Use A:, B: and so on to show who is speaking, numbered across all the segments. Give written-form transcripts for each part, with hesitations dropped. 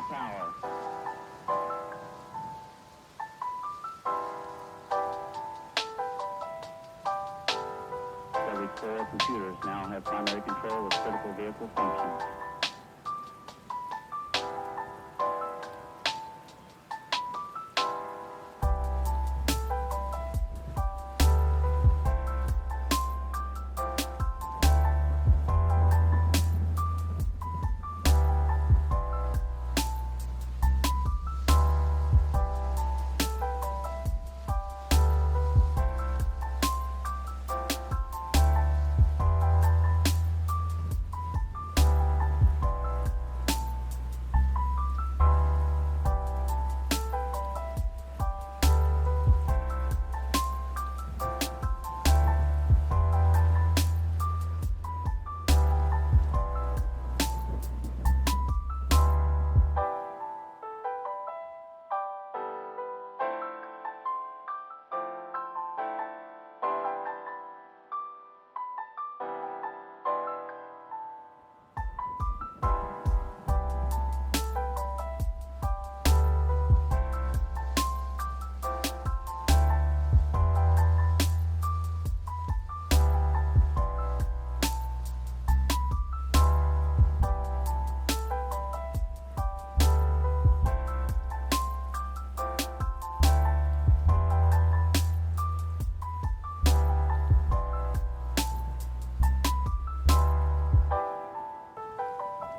A: tower. Every core computers now have primary control of critical vehicle functions.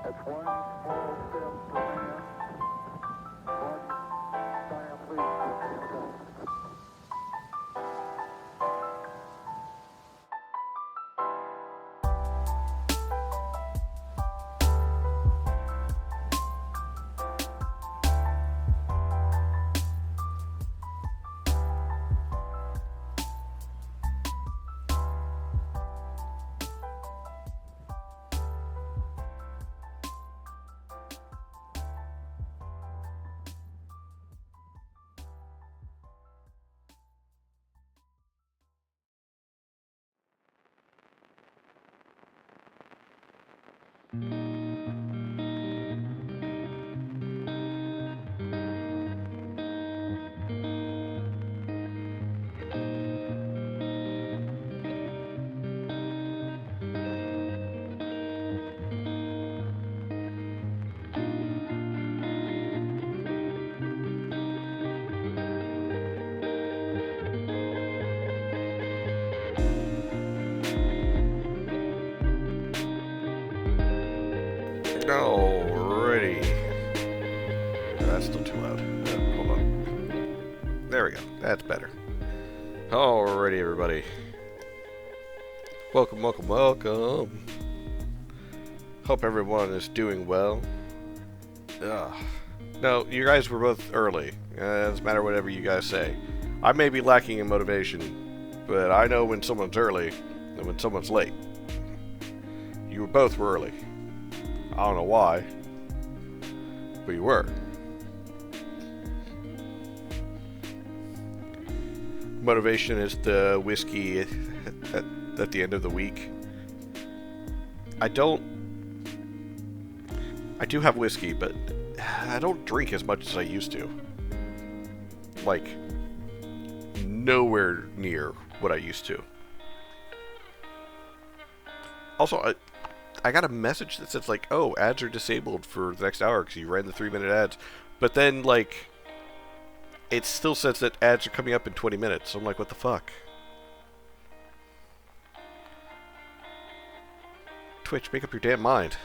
A: That's one small step for man, one giant leap for mankind.
B: Alrighty. That's still too loud. Hold on. There we go. That's better. Alrighty, everybody. Welcome, welcome, welcome. Hope everyone is doing well. No, you guys were both early. It doesn't matter whatever you guys say. I may be lacking in motivation, but I know when someone's early and when someone's late. You both were early. I don't know why, but you were. Motivation is the whiskey at the end of the week. I do have whiskey, but I don't drink as much as I used to. Like, nowhere near what I used to. Also, I got a message that says, like, oh, ads are disabled for the next hour because you ran the 3-minute ads. But then, like, it still says that ads are coming up in 20 minutes. So I'm like, what the fuck? Twitch, make up your damn mind.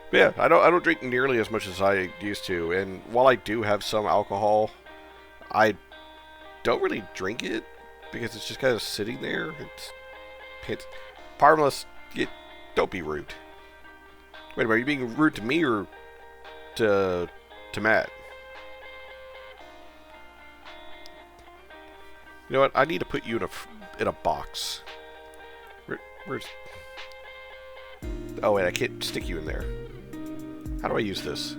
B: But yeah, I don't drink nearly as much as I used to. And while I do have some alcohol, I don't really drink it because it's just kind of sitting there. It's harmless. Don't be rude. Wait a minute, are you being rude to me or to Matt? You know what? I need to put you in a box. Where's? Oh wait, I can't stick you in there. How do I use this?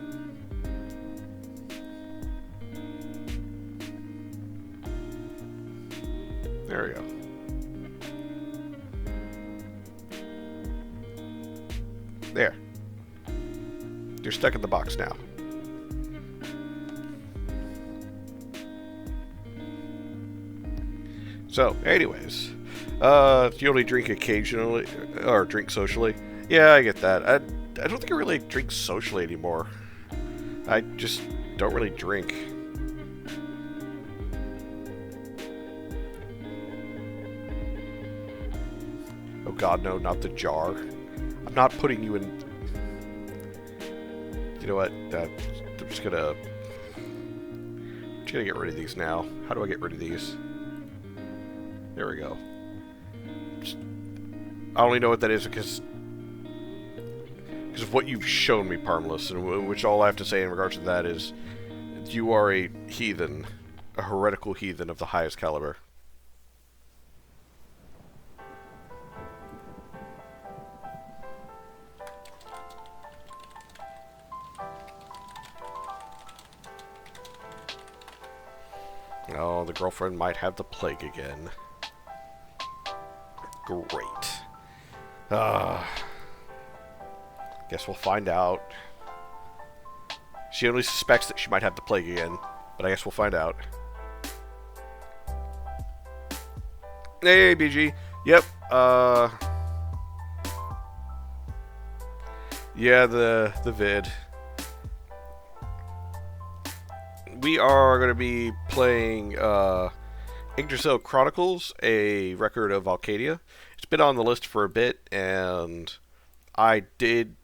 B: There we go. There. You're stuck in the box now. So, anyways, you only drink occasionally, or drink socially. Yeah, I get that. I don't think I really drink socially anymore. I just don't really drink. Oh god, no, not the jar. I'm not putting you in... You know what? I'm just gonna get rid of these now. How do I get rid of these? There we go. I only know what that is because of what you've shown me, Parmless, and which all I have to say in regards to that is you are a heathen, a heretical heathen of the highest caliber. Oh, the girlfriend might have the plague again. Great. Guess we'll find out. She only suspects that she might have the plague again, but I guess we'll find out. Hey, BG. Yep. Yeah, the vid. We are going to be playing Yggdrasil Chronicles, a Record of Valkadia. It's been on the list for a bit, and I did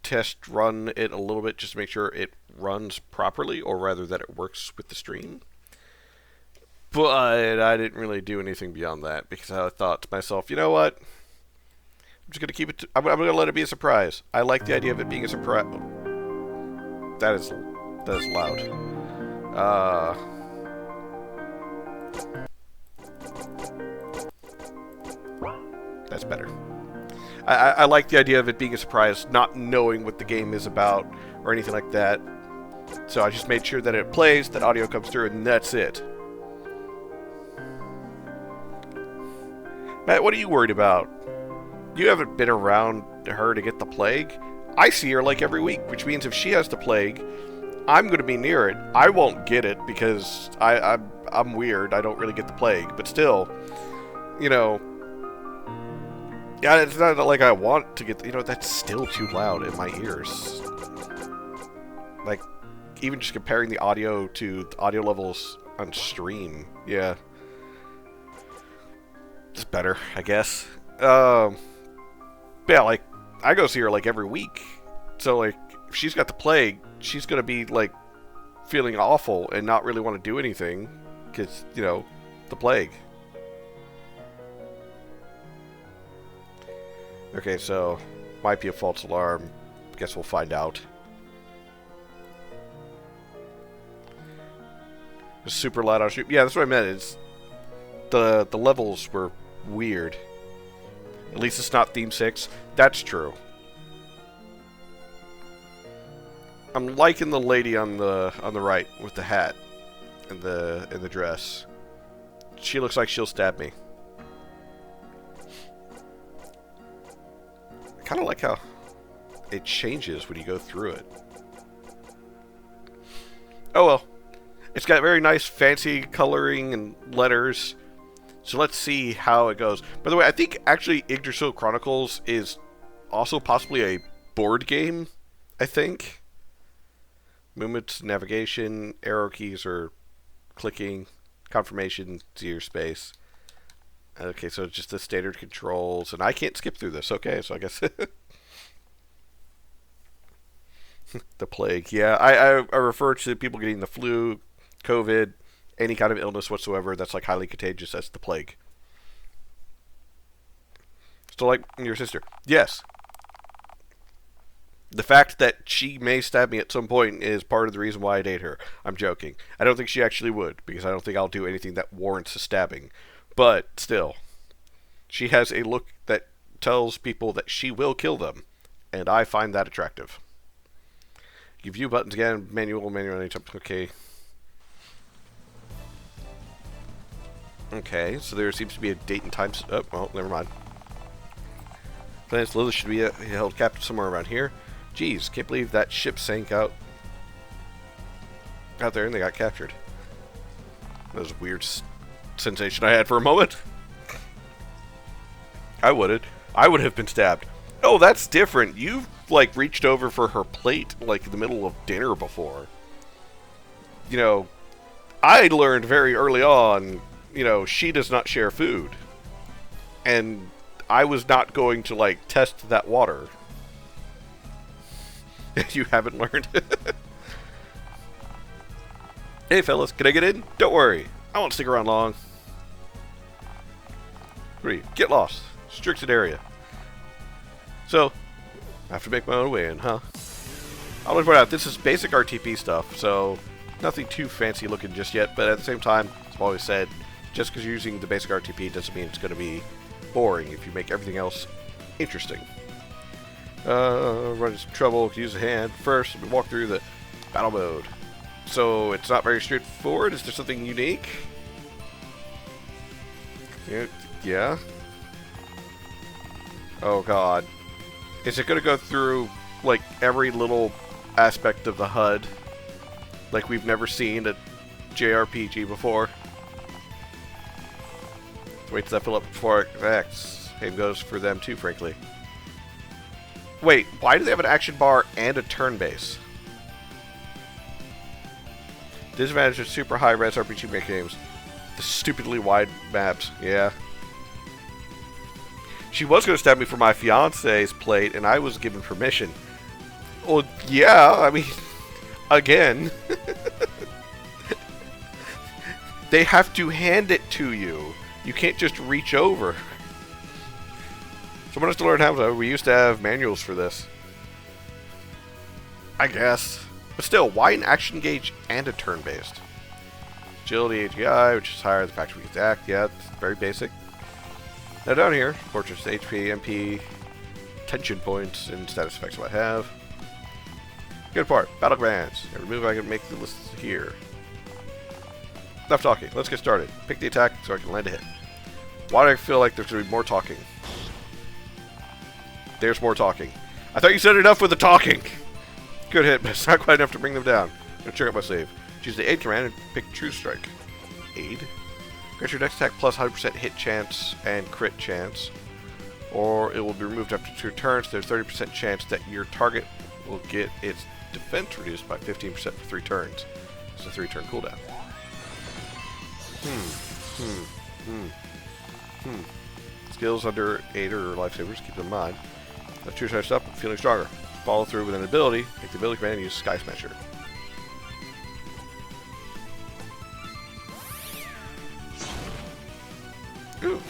B: test run it a little bit just to make sure it runs properly, or rather that it works with the stream. But I didn't really do anything beyond that because I thought to myself, you know what? I'm just going to keep it... I'm going to let it be a surprise. I like the idea of it being a surprise. That is loud. That's better. I like the idea of it being a surprise, not knowing what the game is about or anything like that. So I just made sure that it plays, that audio comes through, and that's it. Matt, what are you worried about? You haven't been around her to get the plague. I see her like every week, which means if she has the plague, I'm going to be near it. I won't get it because I'm weird. I don't really get the plague. But still, you know, yeah, it's not like I want to get... You know, that's still too loud in my ears. Like, even just comparing the audio to the audio levels on stream. Yeah. It's better, I guess. Yeah, like, I go see her, like, every week. So, like, if she's got the plague, she's going to be, like, feeling awful and not really want to do anything. Because, you know, the plague. Okay, so, might be a false alarm. Guess we'll find out. It's super loud on stream. Yeah, that's what I meant. It's the levels were weird. At least it's not Theme 6. That's true. I'm liking the lady on the right with the hat and the dress. She looks like she'll stab me. I kind of like how it changes when you go through it. Oh well. It's got very nice fancy coloring and letters. So let's see how it goes. By the way, I think actually Yggdrasil Chronicles is also possibly a board game, I think. Movements, navigation, arrow keys are clicking, confirmation, zero space. Okay, so it's just the standard controls, and I can't skip through this. Okay, so I guess... The plague. Yeah, I refer to people getting the flu, COVID, any kind of illness whatsoever that's like highly contagious. That's the plague. So like your sister. Yes. The fact that she may stab me at some point is part of the reason why I date her. I'm joking. I don't think she actually would, because I don't think I'll do anything that warrants a stabbing. But still, she has a look that tells people that she will kill them, and I find that attractive. You view buttons again, manual, anytime. Okay. Okay, so there seems to be a date and time. Oh, well, never mind. Planets Lilith should be held captive somewhere around here. Jeez, can't believe that ship sank out there and they got captured. That was a weird sensation I had for a moment. I would have been stabbed. Oh, that's different. You've, like, reached over for her plate, like, in the middle of dinner before. You know, I learned very early on, you know, she does not share food. And I was not going to, like, test that water. You haven't learned. Hey, fellas, can I get in? Don't worry. I won't stick around long. 3. Get lost. Restricted area. So, I have to make my own way in, huh? I'll point out, this is basic RTP stuff, so nothing too fancy looking just yet, but at the same time, as I've always said, just because you're using the basic RTP doesn't mean it's going to be boring if you make everything else interesting. Run into some trouble, use a hand. First, we walk through the battle mode. So, it's not very straightforward. Is there something unique? Yeah. Oh god. Is it going to go through, like, every little aspect of the HUD? Like we've never seen a JRPG before? Wait till that fill up before it acts. Same goes for them too, frankly. Wait, why do they have an action bar and a turn base? Disadvantage of super high res RPG make games. The stupidly wide maps, yeah. She was going to stab me for my fiance's plate, and I was given permission. Well, yeah, I mean, again. They have to hand it to you. You can't just reach over. Someone has to learn how to. We used to have manuals for this. I guess. But still, why an action gauge and a turn-based? Agility, AGI, which is higher than the fact we can act. Yeah, it's very basic. Now down here, portraits, HP, MP, tension points, and status effects what I have. Good part, battle commands. Every move I can make the list here. Enough talking, let's get started. Pick the attack so I can land a hit. Why do I feel like there's going to be more talking? There's more talking. I thought you said enough with the talking! Good hit, but it's not quite enough to bring them down. I'm going to check out my save. Choose the aid command and pick True Strike. Aid. Grant your next attack plus 100% hit chance and crit chance. Or it will be removed after 2 turns. There's 30% chance that your target will get its defense reduced by 15% for 3 turns. It's a 3-turn cooldown. Skills under aid or lifesavers, keep them in mind. Let's choose our stuff, feeling stronger. Follow through with an ability, take the ability command and use Sky Smasher. Ooh.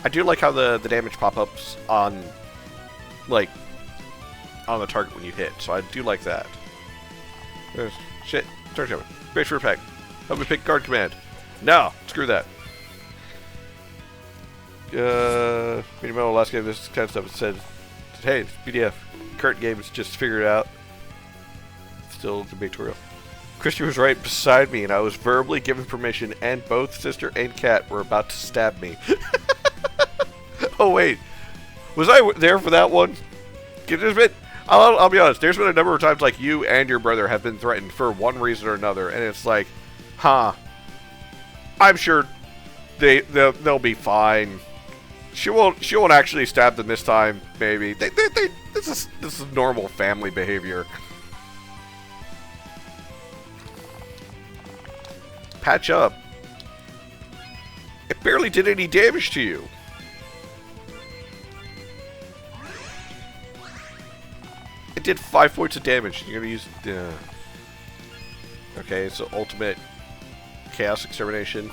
B: I do like how the damage pop-ups on, like, on the target when you hit, so I do like that. There's shit. Turn coming. Great for pack. Help me pick guard command. No! Screw that. Medium metal last game, this kind of stuff. It said, hey, it's PDF. Current game is just figured out. Still the tutorial. Christy was right beside me, and I was verbally given permission, and both sister and cat were about to stab me. Oh wait, was I there for that one? I'll be honest. There's been a number of times like you and your brother have been threatened for one reason or another, and it's like, huh? I'm sure they'll be fine. She won't actually stab them this time. Maybe this is normal family behavior. Patch up. It barely did any damage to you. It did 5 points of damage. You're gonna use. Okay, so ultimate chaos extermination.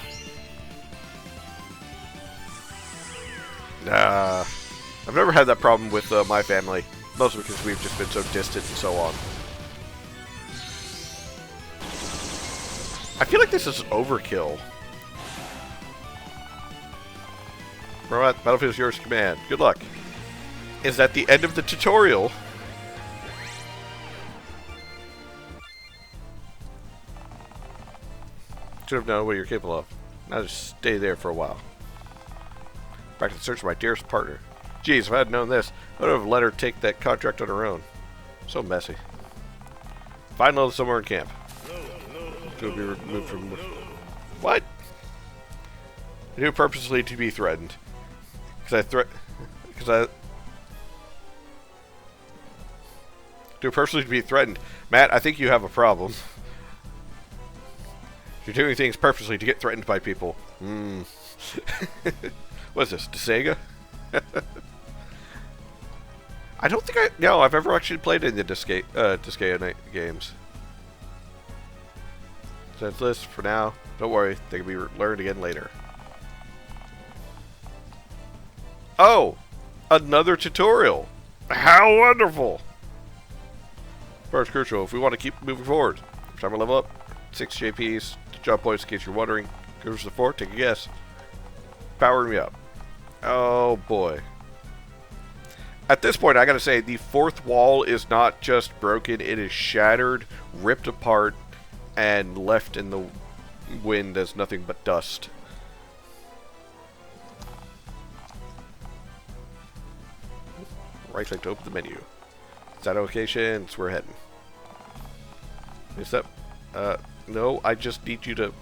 B: Nah, I've never had that problem with my family. Mostly because we've just been so distant and so on. I feel like this is overkill. Alright, battlefield is yours to command. Good luck. Is that the end of the tutorial? Should have known what you're capable of. Now just stay there for a while. Back to the search for my dearest partner. Geez, if I had known this, I would have let her take that contract on her own. So messy. Find load somewhere in camp. To be removed from... What? I do purposely to be threatened. Because I do purposely to be threatened. Matt, I think you have a problem. You're doing things purposely to get threatened by people. What is this, Sega? I don't think I've ever actually played any of the Disgaea games. Sense list for now. Don't worry, they can be learned again later. Oh! Another tutorial! How wonderful! First crucial, if we want to keep moving forward. Every time we level up, 6 JPs, job points in case you're wondering. Crucial support, take a guess. Powering me up. Oh boy. At this point, I gotta say, the fourth wall is not just broken, it is shattered, ripped apart, and left in the wind as nothing but dust. Right click to open the menu. Is that locations? We're heading. Is that... no, I just need you to...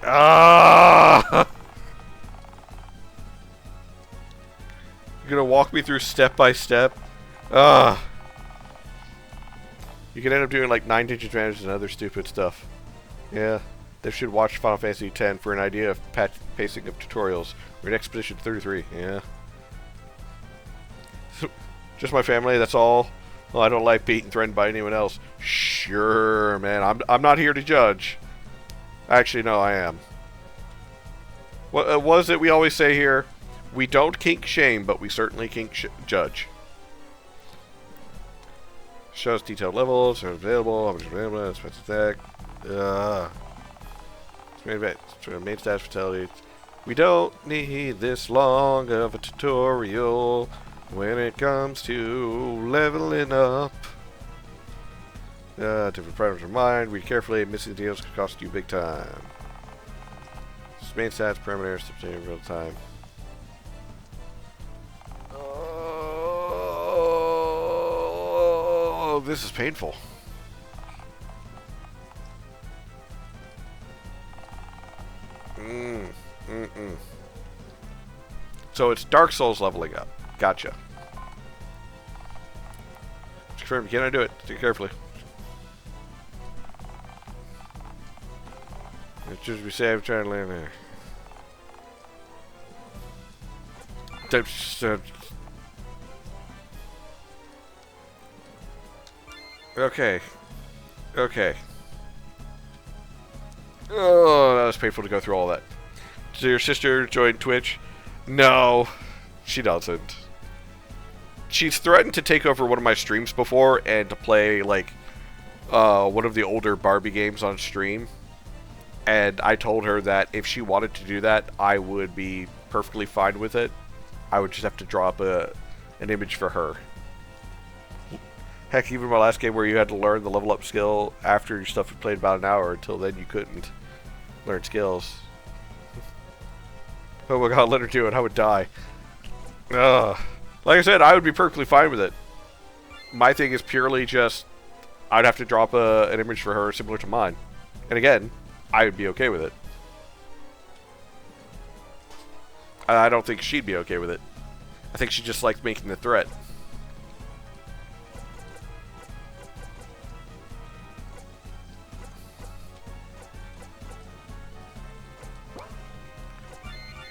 B: Ah! You're gonna walk me through step by step? Ah! You can end up doing like 9 digit advantage and other stupid stuff. Yeah, they should watch Final Fantasy X for an idea of pacing of tutorials. We're in Expedition 33, yeah. Just my family, that's all. Well, I don't like being threatened by anyone else. Sure, man, I'm not here to judge. Actually, no, I am. What was it we always say here? We don't kink shame, but we certainly kink judge. Shows detailed levels, are available, how much available, expense attack. Main stats fatality. We don't need this long of a tutorial when it comes to leveling up. Different parameters of mind. Read carefully. Missing details could cost you big time. Main stats, parameters, in real time. Oh, this is painful. So it's Dark Souls leveling up. Gotcha. Confirm, can I do it? Do it carefully. It should be saved, trying to land there. Okay. Okay. Oh, that was painful to go through all that. Does your sister join Twitch? No, she doesn't. She's threatened to take over one of my streams before and to play, like, one of the older Barbie games on stream. And I told her that if she wanted to do that, I would be perfectly fine with it. I would just have to draw up an image for her. Heck, even my last game where you had to learn the level up skill after your stuff had played about an hour, until then you couldn't learn skills. Oh my god, let her do it, I would die. Ugh. Like I said, I would be perfectly fine with it. My thing is purely just, I'd have to drop an image for her similar to mine. And again, I would be okay with it. I don't think she'd be okay with it. I think she just likes making the threat.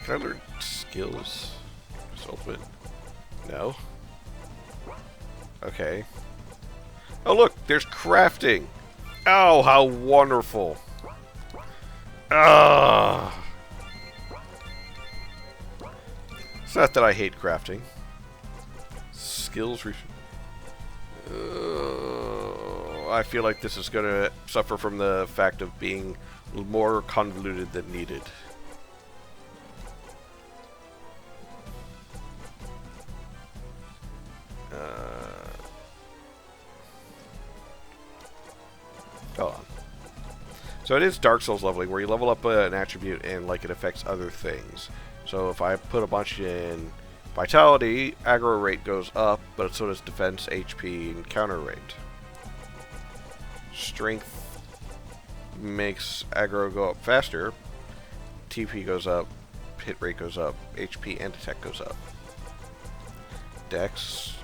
B: Can I learn skills? Ultimate? No. Okay. Oh look, there's crafting. Oh, how wonderful. Ah. It's not that I hate crafting. Skills. I feel like this is going to suffer from the fact of being more convoluted than needed. Hold on. So it is Dark Souls leveling, where you level up an attribute and like it affects other things. So if I put a bunch in Vitality, aggro rate goes up, but so does defense, HP, and counter rate. Strength makes aggro go up faster. TP goes up, hit rate goes up, HP and attack goes up. Dex,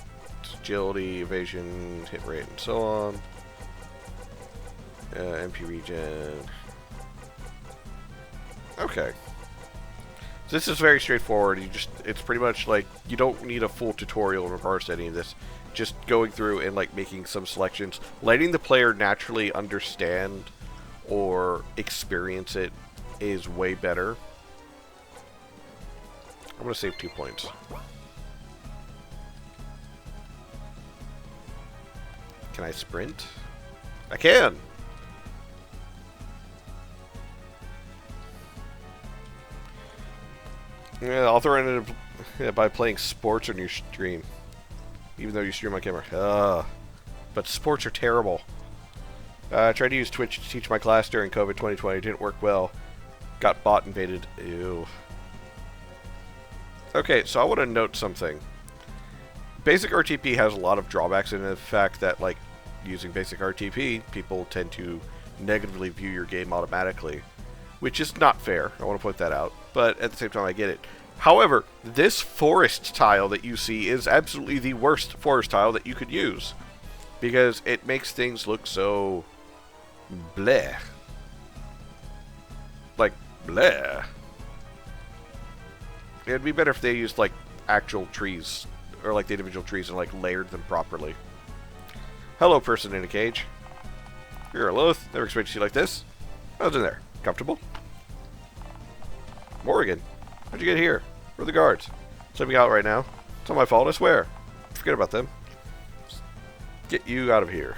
B: agility, evasion, hit rate, and so on. MP regen. Okay. This is very straightforward. It's pretty much like, you don't need a full tutorial in regards to any of this. Just going through and like making some selections, letting the player naturally understand or experience it is way better. I'm gonna save 2 points. Can I sprint? I can! Yeah, I'll throw it in by playing sports on your stream. Even though you stream on camera. But sports are terrible. I tried to use Twitch to teach my class during COVID 2020. It didn't work well. Got bot invaded. Ew. Okay, so I want to note something. Basic RTP has a lot of drawbacks in the fact that, like, using basic RTP, people tend to negatively view your game automatically. Which is not fair. I want to point that out. But at the same time, I get it. However, this forest tile that you see is absolutely the worst forest tile that you could use. Because it makes things look so bleh. Like, bleh. It'd be better if they used, like, actual trees. Or, like, the individual trees and, like, layered them properly. Hello, person in a cage. You're a Loth. Never expected you like this. How's in there? Comfortable? Morrigan, how'd you get here? Where are the guards? Sleeping out right now. It's not my fault, I swear. Forget about them. Just get you out of here.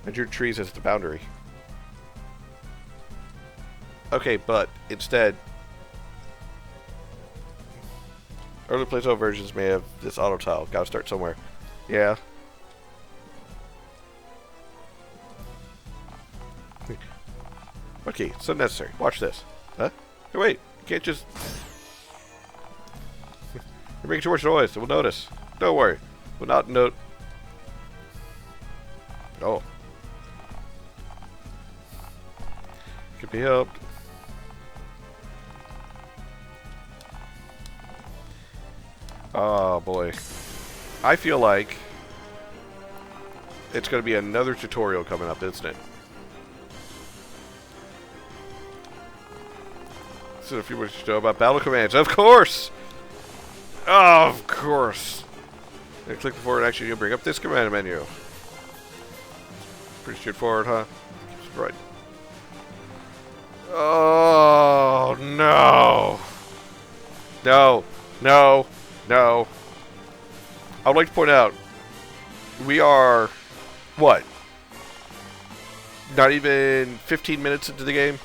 B: Entered trees as the boundary. Okay, but instead, early playtime versions may have this auto tile. Gotta start somewhere. Yeah. Okay, it's unnecessary. Watch this. Huh? Hey, wait. You can't just... You're making too much noise. We'll notice. Don't worry. We'll not note... Oh. Could be helped. Oh, boy. I feel like it's going to be another tutorial coming up, isn't it? So if you wish to know about battle commands, of course! Of course! And click the forward action, you'll bring up this command menu. Pretty straightforward, huh? Right. Oh, no! No, no, no. I would like to point out, we are, what? Not even 15 minutes into the game?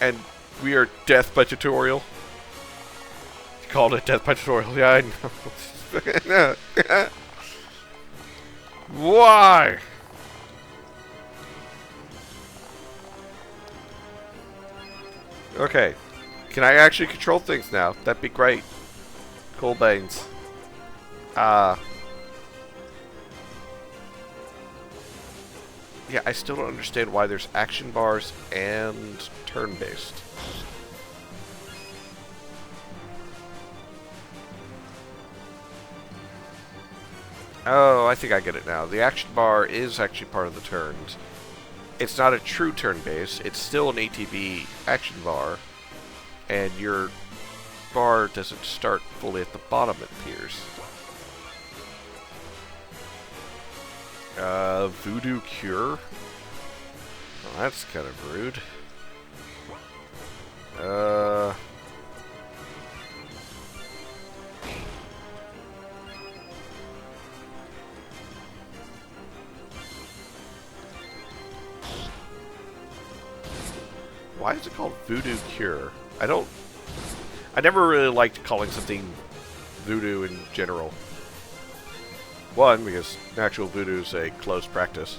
B: And we are death by tutorial. You called it death by tutorial. Yeah, I know. Why? Okay. Can I actually control things now? That'd be great. Cool beans. Yeah, I still don't understand why there's action bars and turn-based. Oh, I think I get it now. The action bar is actually part of the turns. It's not a true turn base. It's still an ATB action bar. And your bar doesn't start fully at the bottom, it appears. Voodoo Cure? Well, that's kind of rude. Why is it called Voodoo Cure? I never really liked calling something voodoo in general. One, because natural voodoo is a closed practice.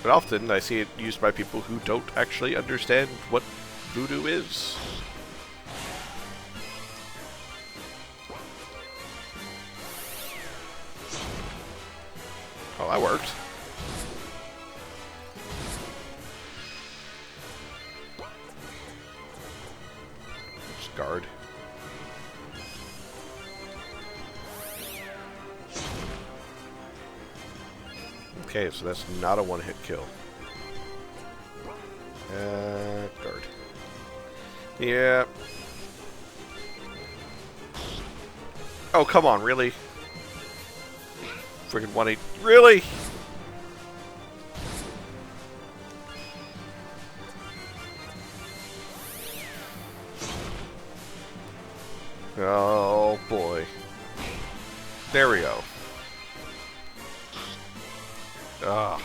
B: But often I see it used by people who don't actually understand what voodoo is. Oh, that worked. Just guard. Okay, so that's not a one-hit kill. Guard. Yeah. Oh, come on, really? Freaking 1-8. Really? Oh, boy. There we go. Ah.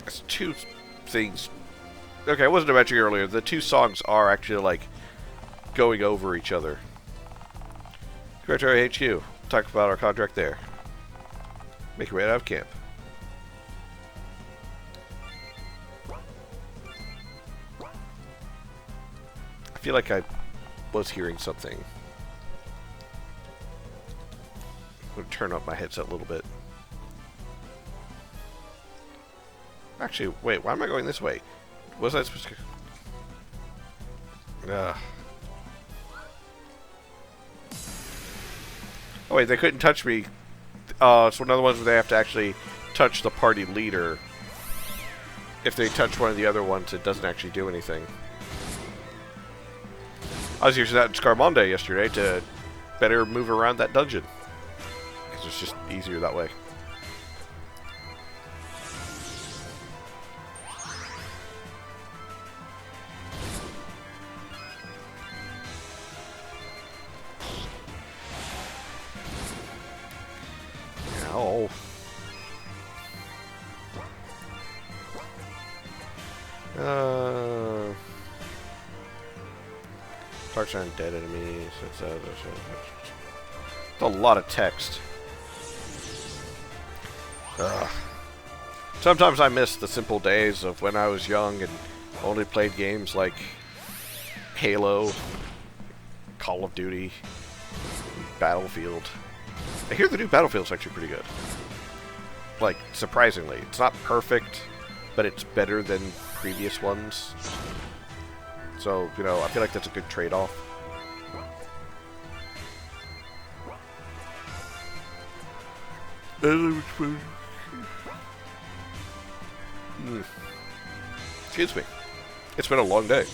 B: That's two things. Okay, I wasn't mentioning earlier. The two songs are actually, like, going over each other. Secretary HQ. Talk about our contract there. Make your way out of camp. I feel like I was hearing something. I'm going to turn up my headset a little bit. Actually, wait, why am I going this way? Was I supposed to... Oh wait, they couldn't touch me. It's one of the ones where they have to actually touch the party leader. If they touch one of the other ones, it doesn't actually do anything. I was using that in Scarmonde yesterday to better move around that dungeon. Because it's just easier that way. Oh. Targets on dead enemies. It's a lot of text. Sometimes I miss the simple days of when I was young and only played games like Halo, Call of Duty, Battlefield. I hear the new Battlefield's actually pretty good. Like, surprisingly. It's not perfect, but it's better than previous ones. So, you know, I feel like that's a good trade-off. Excuse me. It's been a long day.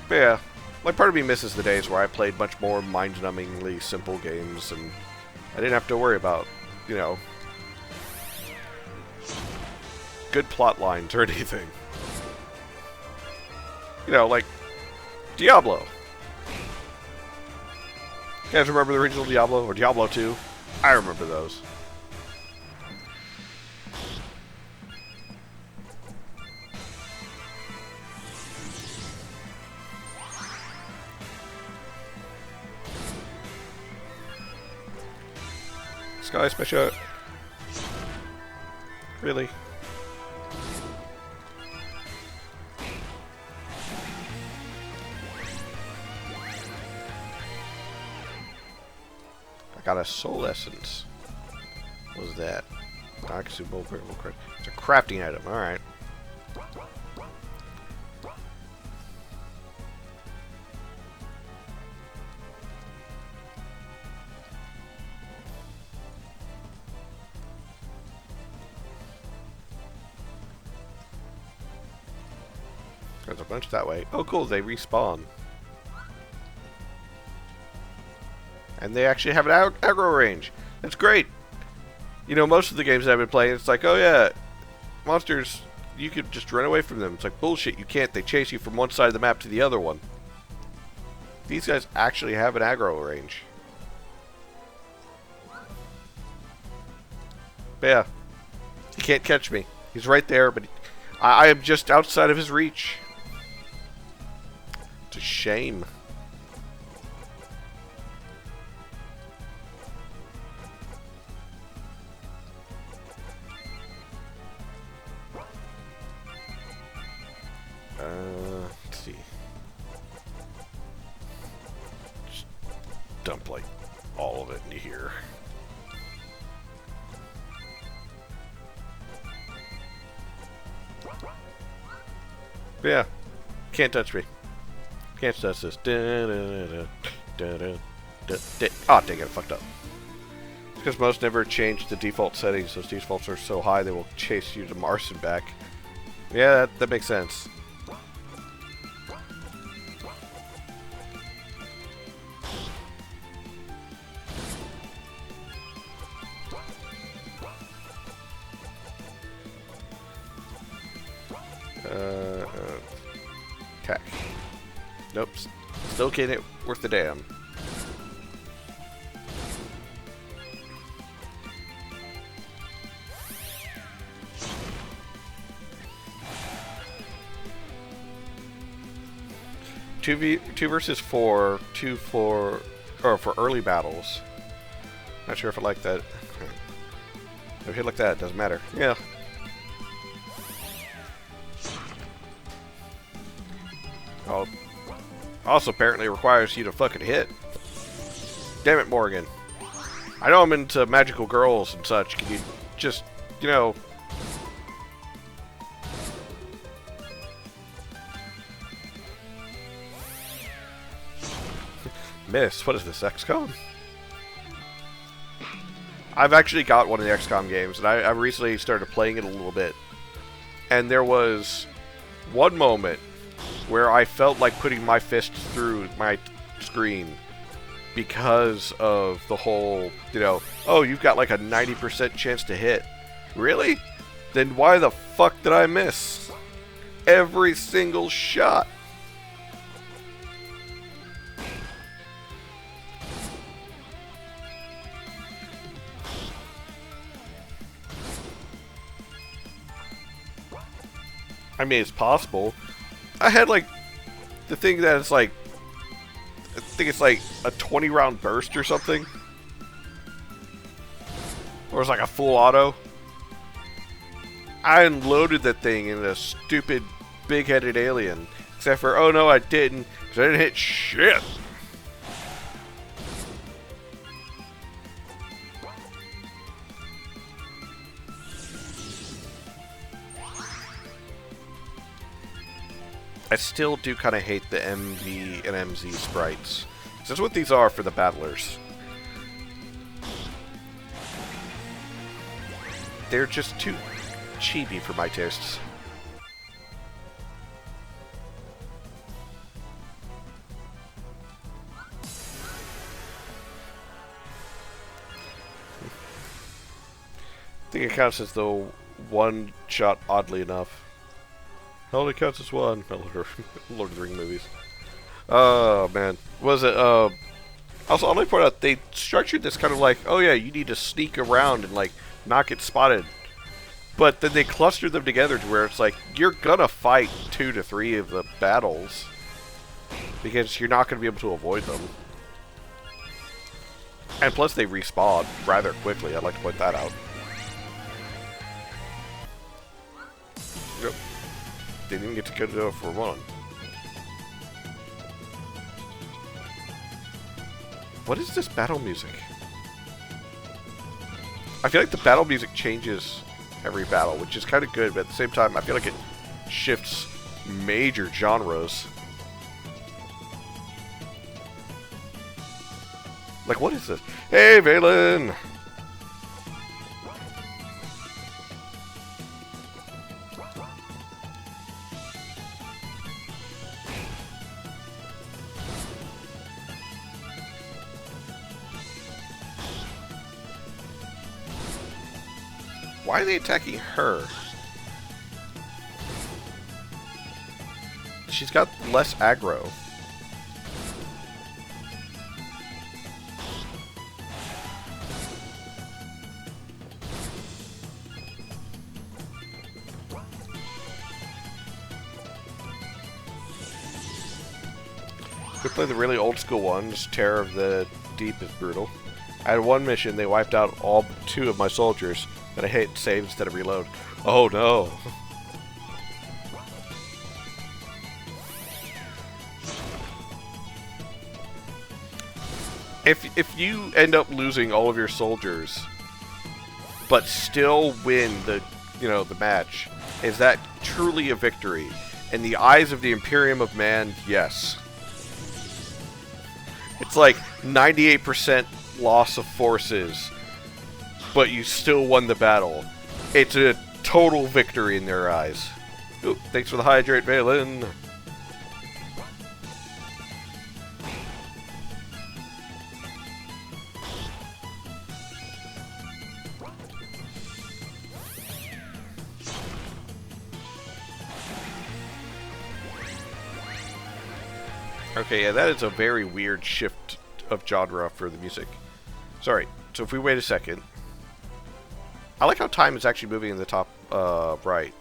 B: But yeah, like part of me misses the days where I played much more mind-numbingly simple games and I didn't have to worry about, you know, good plot lines or anything. You know, like Diablo. You guys remember the original Diablo or Diablo 2? I remember those. Sky special. Really? I got a soul essence. What was that? It's a crafting item. Alright. There's a bunch that way. Oh cool, they respawn. And they actually have an aggro range. That's great. You know, most of the games I've been playing, it's like, oh yeah, monsters, you could just run away from them. It's like, bullshit, you can't. They chase you from one side of the map to the other one. These guys actually have an aggro range. But yeah, he can't catch me. He's right there, but I am just outside of his reach. It's a shame. Let's see. Just dump like all of it into here. Yeah, can't touch me. Can't touch this. Oh, dang it, I fucked up. Because most never change the default settings. Those defaults are so high they will chase you to Mars and back. Yeah, that makes sense. Attack. Nope. Still can't hit worth the damn. Two versus 4, 2 for early battles. Not sure if I like that. If I hit like that, it doesn't matter. Yeah. Oh. Also, apparently requires you to fucking hit. Damn it, Morgan. I know I'm into magical girls and such. Can you just, you know... Miss, what is this, XCOM? I've actually got one of the XCOM games, and I recently started playing it a little bit. And there was one moment where I felt like putting my fist through my screen because of the whole, you know, oh, you've got like a 90% chance to hit. Really? Then why the fuck did I miss? Every single shot. I mean, it's possible. I had like the thing that it's like, I think it's like a 20 round burst or something, or it's like a full auto. I unloaded that thing in a stupid big-headed alien, except for, oh no, I didn't, because I didn't hit shit. I still do kind of hate the MV and MZ sprites. That's what these are for the battlers. They're just too chibi for my tastes. I think it counts as the one shot, oddly enough. Only counts as one. Lord of the Ring movies. Oh, man. Was it, also, I'll only point out, they structured this kind of like, oh yeah, you need to sneak around and, like, not get spotted. But then they clustered them together to where it's like, you're gonna fight 2 to 3 of the battles. Because you're not gonna be able to avoid them. And plus they respawn rather quickly, I'd like to point that out. Yep. Didn't even get to go for one. What is this battle music? I feel like the battle music changes every battle, which is kind of good, but at the same time, I feel like it shifts major genres. Like, what is this? Hey, Valen! Why are they attacking her? She's got less aggro. We played the really old school ones. Terror of the Deep is brutal. I had one mission, they wiped out all 2 of my soldiers, but I hit save instead of reload. Oh no! If you end up losing all of your soldiers, but still win the match, is that truly a victory? In the eyes of the Imperium of Man, yes. It's like 98% loss of forces, but you still won the battle. It's a total victory in their eyes. Ooh, thanks for the hydrate, Valen. Okay, yeah, that is a very weird shift of genre for the music. Sorry, so if we wait a second. I like how time is actually moving in the top right.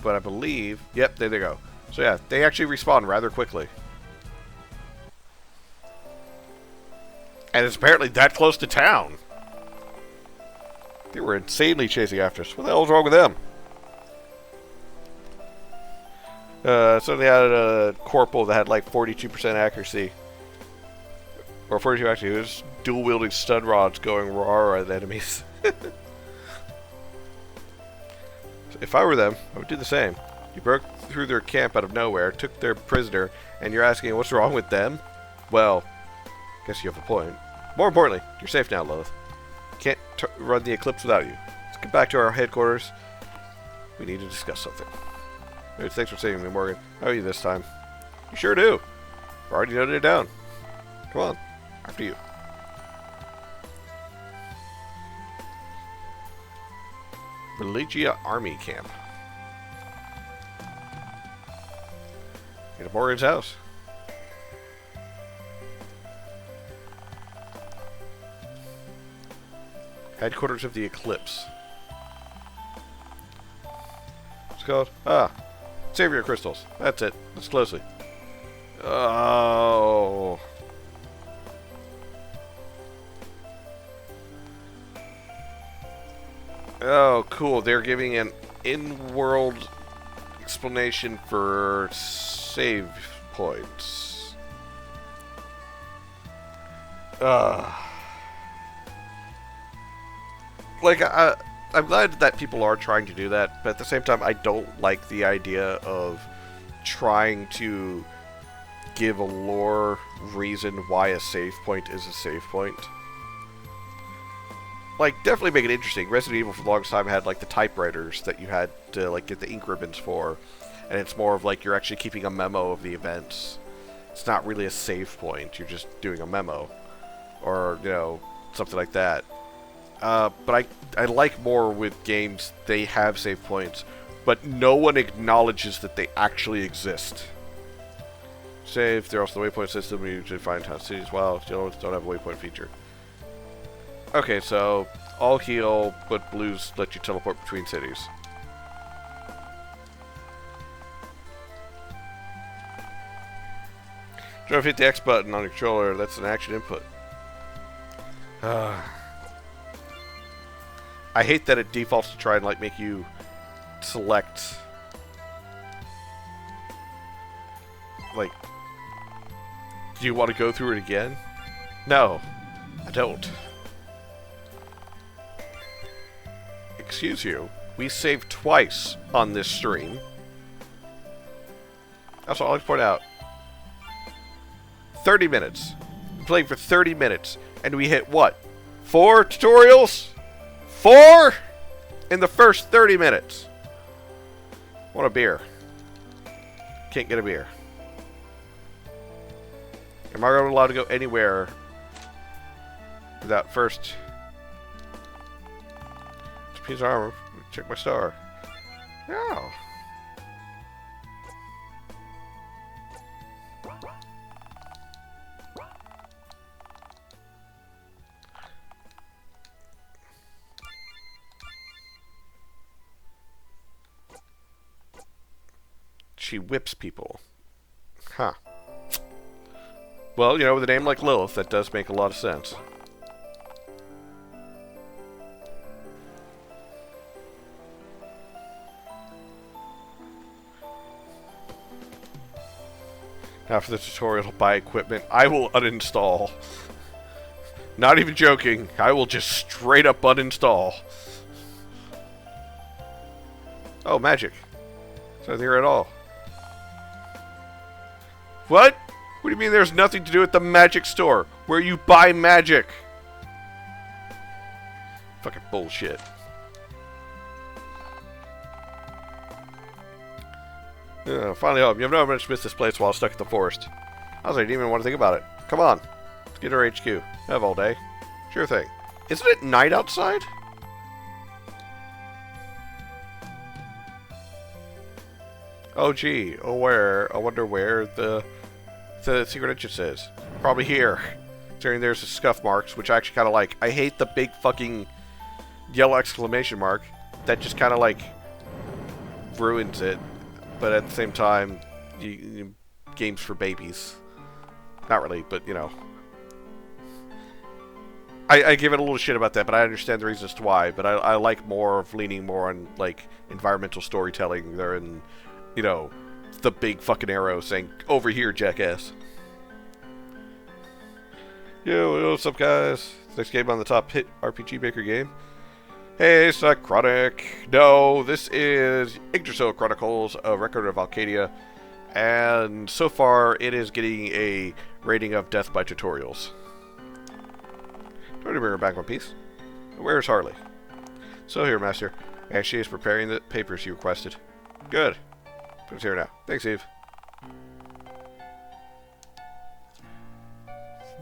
B: But I believe... Yep, there they go. So yeah, they actually respawn rather quickly. And it's apparently that close to town. They were insanely chasing after us. What the hell's wrong with them? So they had a corporal that had like 42% accuracy. Or 42 actually. It was dual-wielding stun rods going raw at enemies. So if I were them, I would do the same. You broke through their camp out of nowhere, took their prisoner, and you're asking what's wrong with them? Well, I guess you have a point. More importantly, you're safe now, Lilith. Can't run the eclipse without you. Let's get back to our headquarters. We need to discuss something. Thanks for saving me, Morgan. How are you this time? You sure do. I've already noted it down. Come on. After you. Religia Army Camp. Get to Morgan's house. Headquarters of the Eclipse. What's it called? Ah. Savior crystals. That's it. Listen closely. Oh. Oh, cool. They're giving an in-world explanation for save points. Like, I'm glad that people are trying to do that, but at the same time, I don't like the idea of trying to give a lore reason why a save point is a save point. Like, definitely make it interesting. Resident Evil for the longest time had, like, the typewriters that you had to, like, get the ink ribbons for. And it's more of, like, you're actually keeping a memo of the events. It's not really a save point. You're just doing a memo. Or, you know, something like that. But I like more with games, they have save points, but no one acknowledges that they actually exist. Save, they're also the waypoint system, you usually find town cities. Well, you don't have a waypoint feature. Okay, so all heal, but blues let you teleport between cities. Try to hit the X button on your controller, that's an action input. I hate that it defaults to try and like make you select like, do you want to go through it again? No, I don't. Excuse you, we saved twice on this stream. Also, I'll point out 30 minutes. We're playing for 30 minutes and we hit what? 4 tutorials? 4 in the first 30 minutes. Want a beer? Can't get a beer. Am I allowed to go anywhere without first? It's a piece of armor. Check my star. Oh. She whips people. Huh. Well, you know, with a name like Lilith, that does make a lot of sense. Now for the tutorial to buy equipment, I will uninstall. Not even joking, I will just straight up uninstall. Oh, magic. It's not here at all. What? What do you mean there's nothing to do at the magic store, where you buy magic? Fucking bullshit. Finally home. You've never much missed this place while stuck in the forest. Honestly, I didn't even want to think about it. Come on. Let's get to our HQ. I have all day. Sure thing. Isn't it night outside? Oh gee. Oh where? I wonder where the secret entrance is. Probably here. There's the scuff marks, which I actually kind of like. I hate the big fucking yellow exclamation mark. That just kind of like ruins it. But at the same time, games for babies. Not really, but you know. I give it a little shit about that, but I understand the reasons to why. But I like more of leaning more on like environmental storytelling than, you know, the big fucking arrow saying, "Over here, jackass." Yo, what's up, guys? Next game on the top hit RPG Maker game. Hey, Chronic. No, this is Yggdrasil Chronicles, a Record of Valkadia, and so far it is getting a rating of death by tutorials. Don't bring her back one piece. Where's Harley? So here, Master. And she is preparing the papers you requested. Good. Put it here now. Thanks, Eve.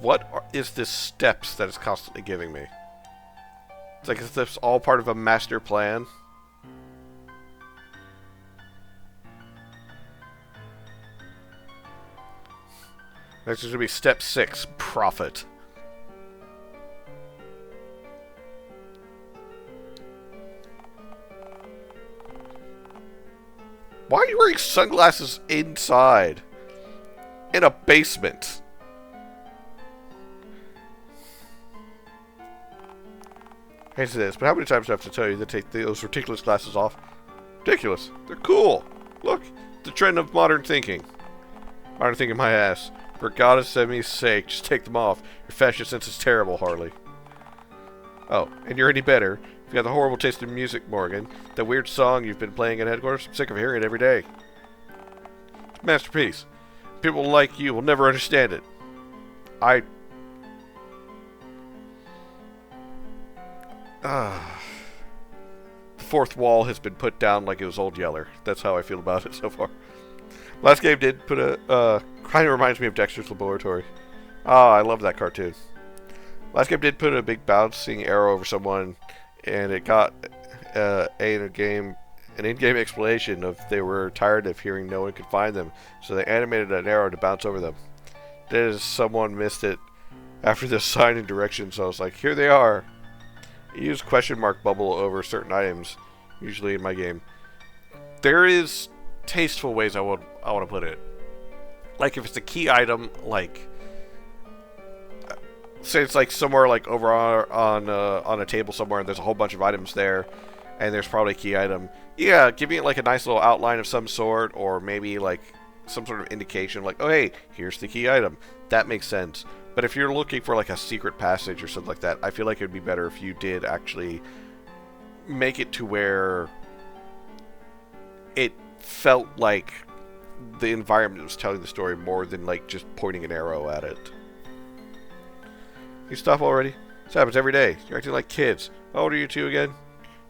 B: What is this steps that it's constantly giving me? It's like if it's all part of a master plan. Next is going to be step 6, profit. Why are you wearing sunglasses inside? In a basement? I hate this, but how many times do I have to tell you to take those ridiculous glasses off? Ridiculous. They're cool. Look, the trend of modern thinking. Modern thinking my ass. For God's sake, just take them off. Your fashion sense is terrible, Harley. Oh, and you're any better. You've got the horrible taste in music, Morgan. That weird song you've been playing at headquarters, I'm sick of hearing it every day. Masterpiece. People like you will never understand it. The fourth wall has been put down like it was Old Yeller. That's how I feel about it so far. Last game did put a... kind of reminds me of Dexter's Laboratory. Oh, I love that cartoon. Last game did put a big bouncing arrow over someone, and it got an in-game explanation of they were tired of hearing no one could find them, so they animated an arrow to bounce over them. Then as someone missed it after the sign and directions, so I was like, here they are. I use question mark bubble over certain items, usually in my game. There is tasteful ways I want to put it. Like if it's a key item, like say it's like somewhere like over on a table somewhere, and there's a whole bunch of items there, and there's probably a key item. Yeah, giving it like a nice little outline of some sort, or maybe like some sort of indication, like, oh hey, here's the key item. That makes sense. But if you're looking for like a secret passage or something like that, I feel like it would be better if you did actually make it to where it felt like the environment was telling the story more than like just pointing an arrow at it. You stop already? This happens every day. You're acting like kids. How old are you two again?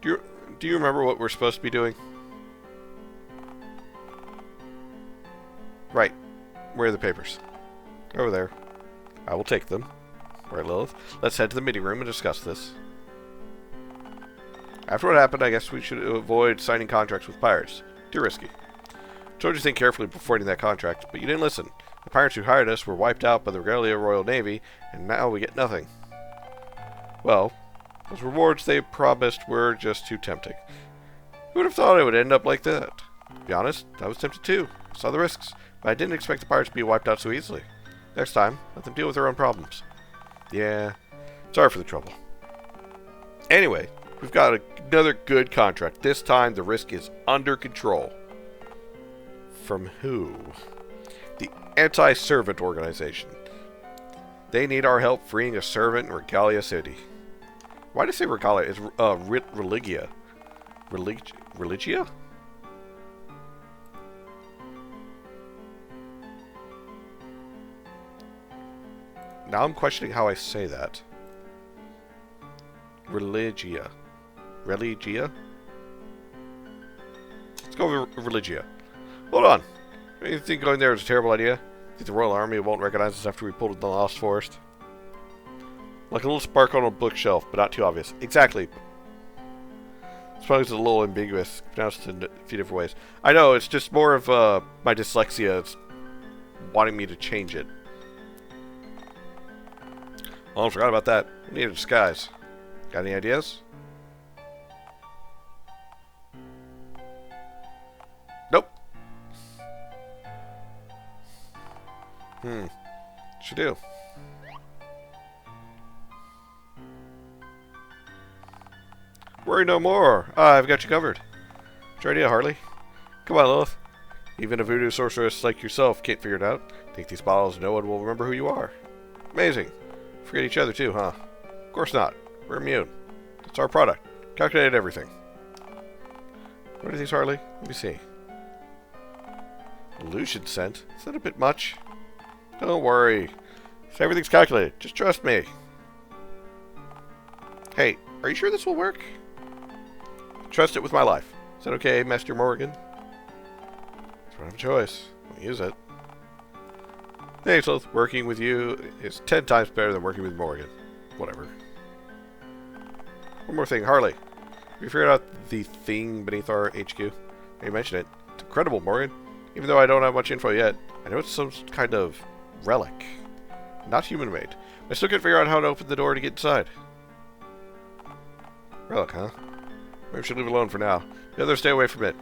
B: Do you remember what we're supposed to be doing? Right. Where are the papers? Over there. I will take them. Right, Lilith. Let's head to the meeting room and discuss this. After what happened, I guess we should avoid signing contracts with pirates. Too risky. I told you to think carefully before ending that contract, but you didn't listen. The pirates who hired us were wiped out by the Regalia Royal Navy, and now we get nothing. Well, those rewards they promised were just too tempting. Who would have thought it would end up like that? To be honest, I was tempted too. I saw the risks. But I didn't expect the pirates to be wiped out so easily. Next time, let them deal with their own problems. Yeah, sorry for the trouble. Anyway, we've got another good contract. This time, the risk is under control. From who? The Anti-Servant Organization. They need our help freeing a servant in Regalia City. Why did I say Regalia? It's Religia. Religia? Now I'm questioning how I say that. Religia. Religia? Let's go with Religia. Hold on. You think going there is a terrible idea? Think the Royal Army won't recognize us after we pulled in the Lost Forest? Like a little spark on a bookshelf, but not too obvious. Exactly. I suppose it's a little ambiguous, pronounced in a few different ways. I know, it's just more of my dyslexia. It's wanting me to change it. Oh, I forgot about that. I need a disguise. Got any ideas? Nope. Should do. Worry no more. I've got you covered. What's your idea, Harley? Come on, Lilith. Even a voodoo sorceress like yourself can't figure it out. Take these bottles and no one will remember who you are. Amazing. Forget each other too, huh? Of course not. We're immune. It's our product. Calculated everything. What are these, Harley? Let me see. Illusion scent? Is that a bit much? Don't worry. Everything's calculated. Just trust me. Hey, are you sure this will work? Trust it with my life. Is that okay, Master Morgan? I don't have a choice. I'll use it. Thanks, Lilith. Working with you is 10 times better than working with Morgan. Whatever. One more thing, Harley. Have you figured out the thing beneath our HQ? You mentioned it. It's incredible, Morgan. Even though I don't have much info yet, I know it's some kind of relic. Not human-made. I still can't figure out how to open the door to get inside. Relic, huh? Maybe we should leave it alone for now. The others stay away from it.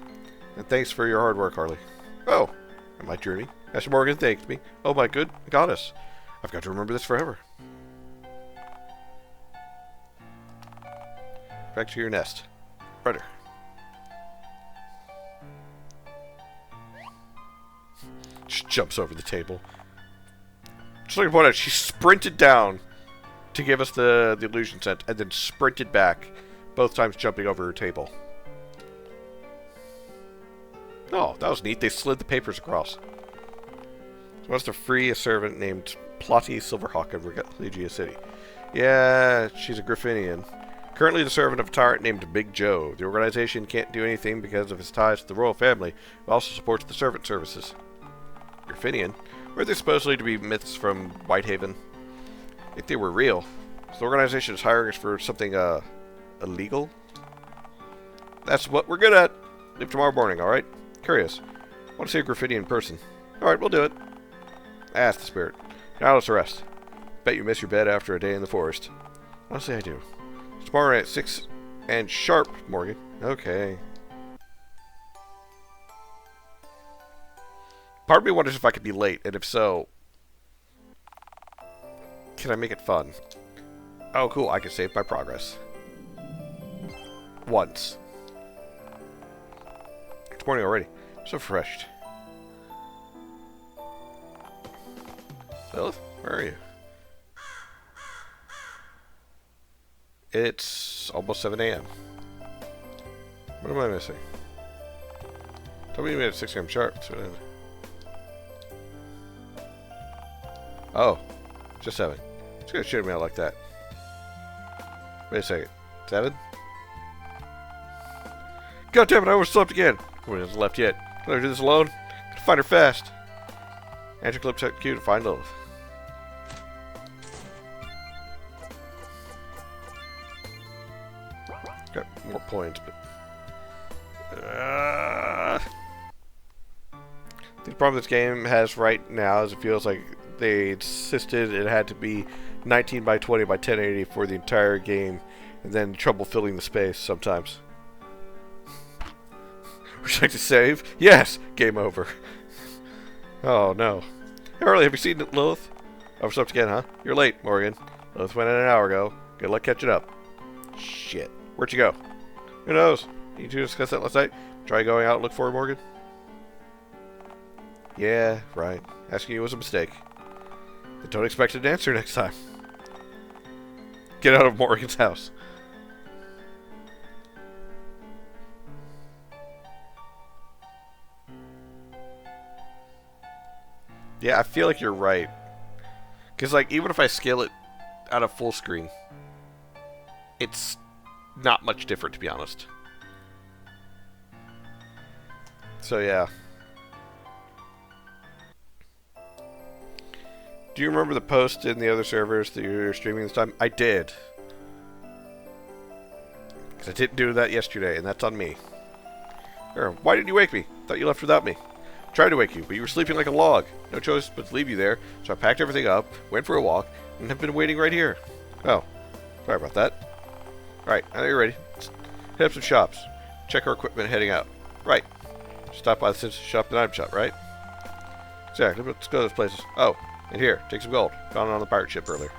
B: And thanks for your hard work, Harley. Oh, am I dreaming? Master Morgan thanked me. Oh my good goddess. I've got to remember this forever. Back to your nest. Rudder. Just jumps over the table. Just like to point out, she sprinted down to give us the illusion scent, and then sprinted back, both times jumping over her table. Oh, that was neat. They slid the papers across. So wants to free a servant named Plotty Silverhawk of Regalia City. Yeah, she's a Griffinian. Currently the servant of a tyrant named Big Joe. The organization can't do anything because of his ties to the royal family, who also supports the servant services. Griffinian? Were they supposedly to be myths from Whitehaven? If they were real, so the organization is hiring us for something, illegal? That's what we're good at. Leave tomorrow morning, alright? Curious. Want to see a Graffiti in person. Alright, we'll do it. Ask the spirit. Now let's rest. Bet you miss your bed after a day in the forest. Honestly, I do. Tomorrow at 6 and sharp, Morgan. Okay. Part of me wonders if I could be late, and if so, can I make it fun? Oh, cool. I can save my progress. Once. It's morning already. I'm so refreshed. Lilith, where are you? It's almost 7 a.m. What am I missing? Tell me you made it 6 a.m. sharp. Oh, just 7. It's gonna shoot me out like that. Wait a second. 7? God damn it, I overslept again. Nobody hasn't left yet. Can I do this alone? Gotta find her fast. Enter clip set Q to find Lilith. Got more points, but the problem this game has right now is it feels like they insisted it had to be 19 by 20 by 1080 for the entire game, and then trouble filling the space sometimes. Would you like to save? Yes! Game over. Oh, no. Early, have you seen Lilith? Overslept again, huh? You're late, Morgan. Lilith went in an hour ago. Good luck catching up. Shit. Where'd you go? Who knows? Did you discuss that last night? Try going out and look for her, Morgan? Yeah, right. Asking you was a mistake. But don't expect an answer next time. Get out of Morgan's house. Yeah, I feel like you're right. Because, like, even if I scale it out of full screen, it's not much different, to be honest. So, yeah. Do you remember the post in the other servers that you were streaming this time? I did. Because I didn't do that yesterday, and that's on me. Why didn't you wake me? Thought you left without me. Tried to wake you, but you were sleeping like a log. No choice but to leave you there, so I packed everything up, went for a walk, and have been waiting right here. Oh, sorry about that. Alright, now that you're ready, let's hit up some shops. Check our equipment heading out. Right. Stop by the Simpson shop and item shop, right? Exactly, let's go to those places. Oh, and here, take some gold. Found it on the pirate ship earlier.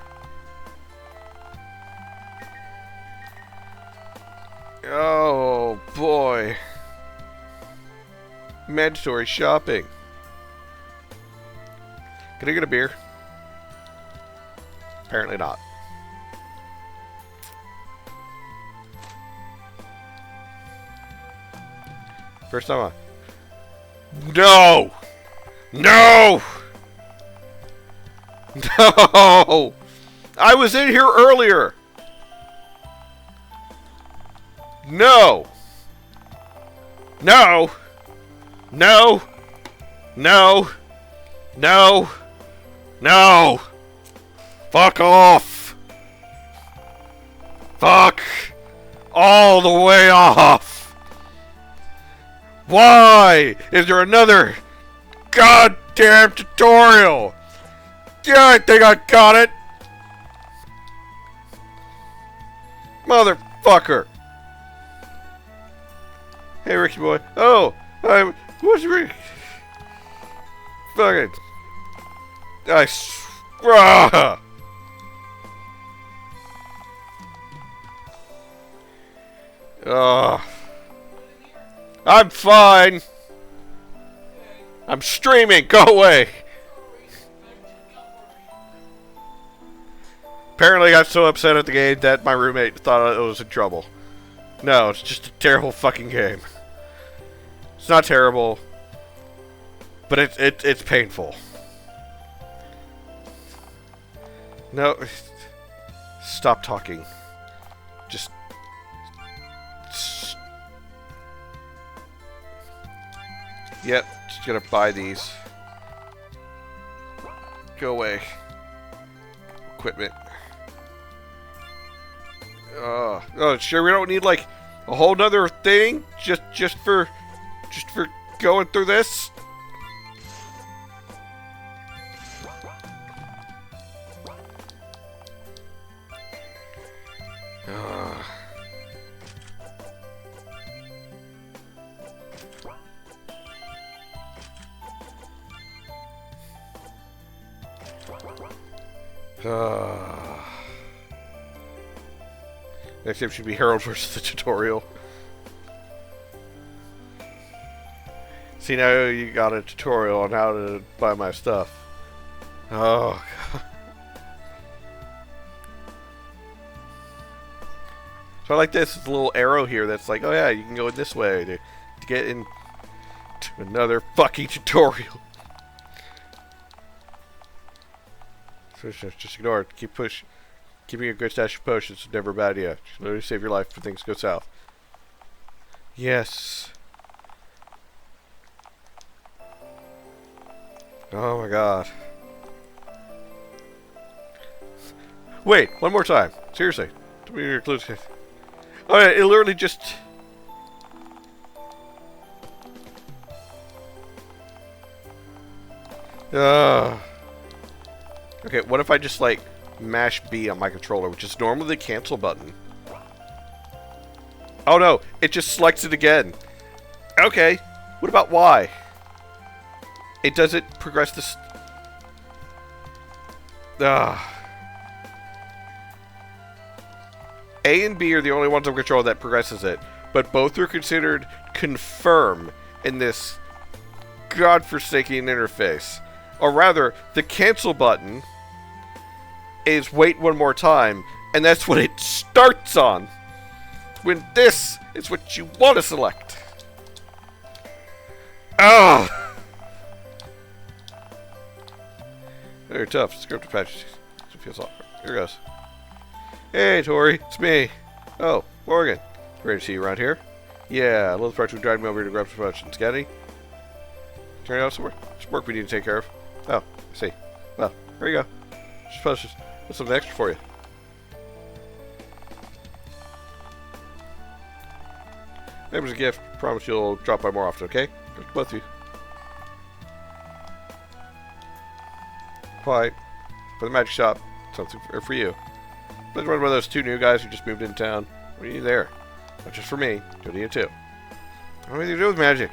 B: Oh, boy. Mandatory shopping. Can I get a beer? Apparently not. First time on. No! No! No! I was in here earlier! No! No! No! No! No! No! Fuck off! Fuck! All the way off! Why is there another goddamn tutorial? Yeah, I think I got it! Motherfucker! Hey, Ricky boy. Oh! What's Rick? Fucking. I'm fine. I'm streaming. Go away. Apparently, I got so upset at the game that my roommate thought I was in trouble. No, it's just a terrible fucking game. It's not terrible, but it's painful. No, stop talking. Just yep, just gonna buy these. Go away. Equipment. Oh, sure we don't need like a whole nother thing just for going through this. Next game should be Harold versus the tutorial. See, now you got a tutorial on how to buy my stuff. Oh, God. So I like this little arrow here that's like, oh yeah, you can go in this way to get into another fucking tutorial. So just ignore it. Keep push. Keeping a good stash of potions is never a bad idea. Just literally save your life when things go south. Yes. Oh my God. Wait, one more time. Seriously. Tell me your clues. Oh yeah, it literally just... Okay, what if I just like mash B on my controller, which is normally the cancel button? Oh no, it just selects it again. Okay, what about Y? It doesn't progress this. Ah. A and B are the only ones on control that progresses it, but both are considered confirm in this godforsaken interface. Or rather, the cancel button is wait one more time, and that's what it starts on. When this is what you want to select. Ah! Very tough. Scripted patches. It feels awkward. Here goes. Hey, Tori. It's me. Oh, Morgan. Great to see you around here. Yeah, a little part who dragged me over here to grab some promotions. Got any? Turn out some work we need to take care of. Oh, I see. Well, here you go. Just post something extra for you. Maybe it's a gift. Promise you'll drop by more often, okay? Both of you. Quiet. For the magic shop. Something for you. Let's run one of those two new guys who just moved into town. What do you need there? Not just for me. Do you too? What do you do with magic?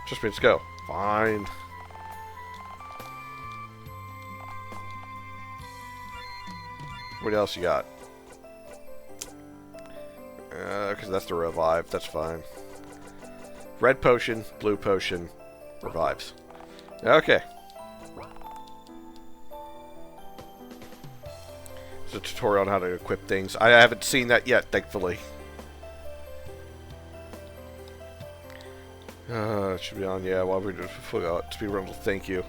B: Just let's go. Fine. What else you got? Because that's the revive. That's fine. Red potion, blue potion, revives. Okay. It's a tutorial on how to equip things. I haven't seen that yet, thankfully. It should be on. Yeah, while we forgot speed run. Thank you.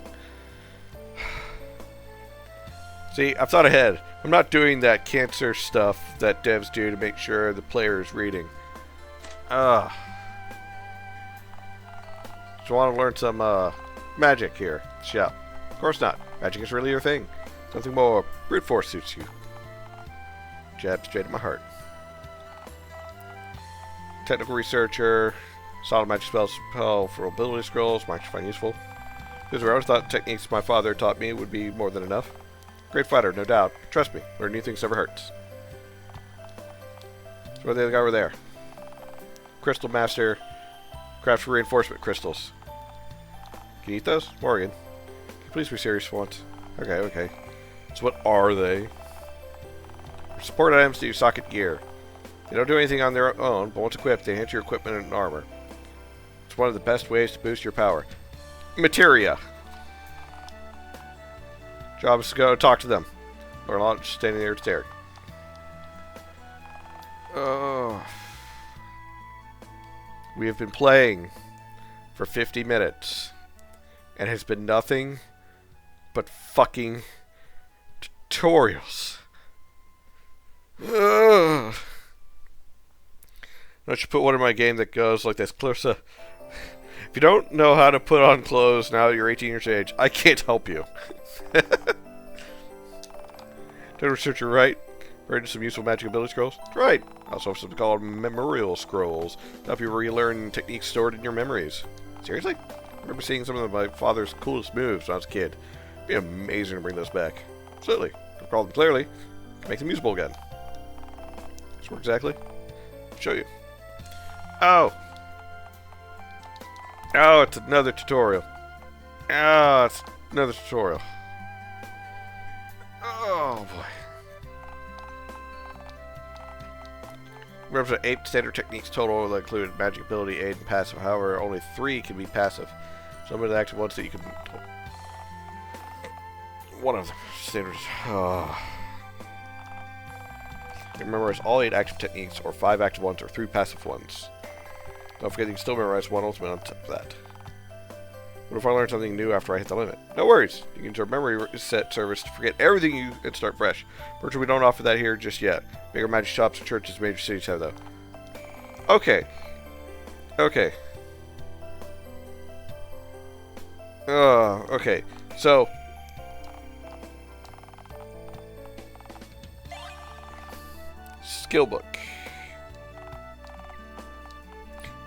B: See, I've thought ahead. I'm not doing that cancer stuff that devs do to make sure the player is reading. So want to learn some magic here. Yeah. Of course not. Magic is really your thing. Something more brute force suits you. Jab straight at my heart. Technical researcher. Solid magic spell for ability scrolls. Might find useful. Because I always thought techniques my father taught me would be more than enough. Great fighter, no doubt. Trust me, learning new things never hurts. So what the other guy over there? Crystal Master. Crafts reinforcement crystals. Can you eat those? Morgan. Can you please be serious for once? Okay, okay. So what are they? Support items to your socket gear. They don't do anything on their own, but once equipped, they enhance your equipment and armor. It's one of the best ways to boost your power. Materia. Job is to go talk to them. Or not just standing there staring. Oh. We have been playing for 50 minutes. And has been nothing but fucking tutorials. Ugh. I should put one in my game that goes like this. Clarissa, if you don't know how to put on clothes now that you're 18 years of age, I can't help you. Did researcher right? Read some useful magic ability scrolls? Right. I also have something called memorial scrolls. To help you relearn techniques stored in your memories. Seriously? I remember seeing some of my father's coolest moves when I was a kid. It'd be amazing to bring those back. Absolutely. Recall them clearly. Make them usable again. Just where exactly? I'll show you. Oh! Oh, it's another tutorial. Oh, it's another tutorial. Oh, boy. Remember, 8 standard techniques total that include magic ability, aid, and passive. However, only 3 can be passive. Some of the active ones that you can... One of them. Standards. Oh. Memorize all 8 active techniques, or 5 active ones, or 3 passive ones. Don't forget you can still memorize 1 ultimate on top of that. What if I learn something new after I hit the limit? No worries. You can use our memory set service to forget everything you and start fresh. Fortunately, we don't offer that here just yet. Bigger magic shops and churches in major cities have, though. Okay. Okay. Okay. So... Skill book.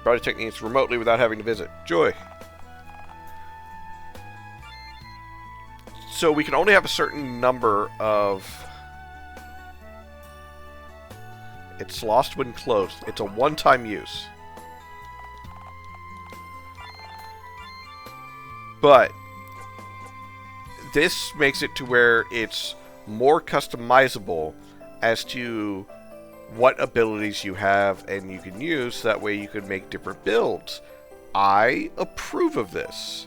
B: Body techniques remotely without having to visit. Joy. So we can only have a certain number of... It's lost when closed. It's a one-time use. But this makes it to where it's more customizable as to what abilities you have and you can use. That way you can make different builds. I approve of this.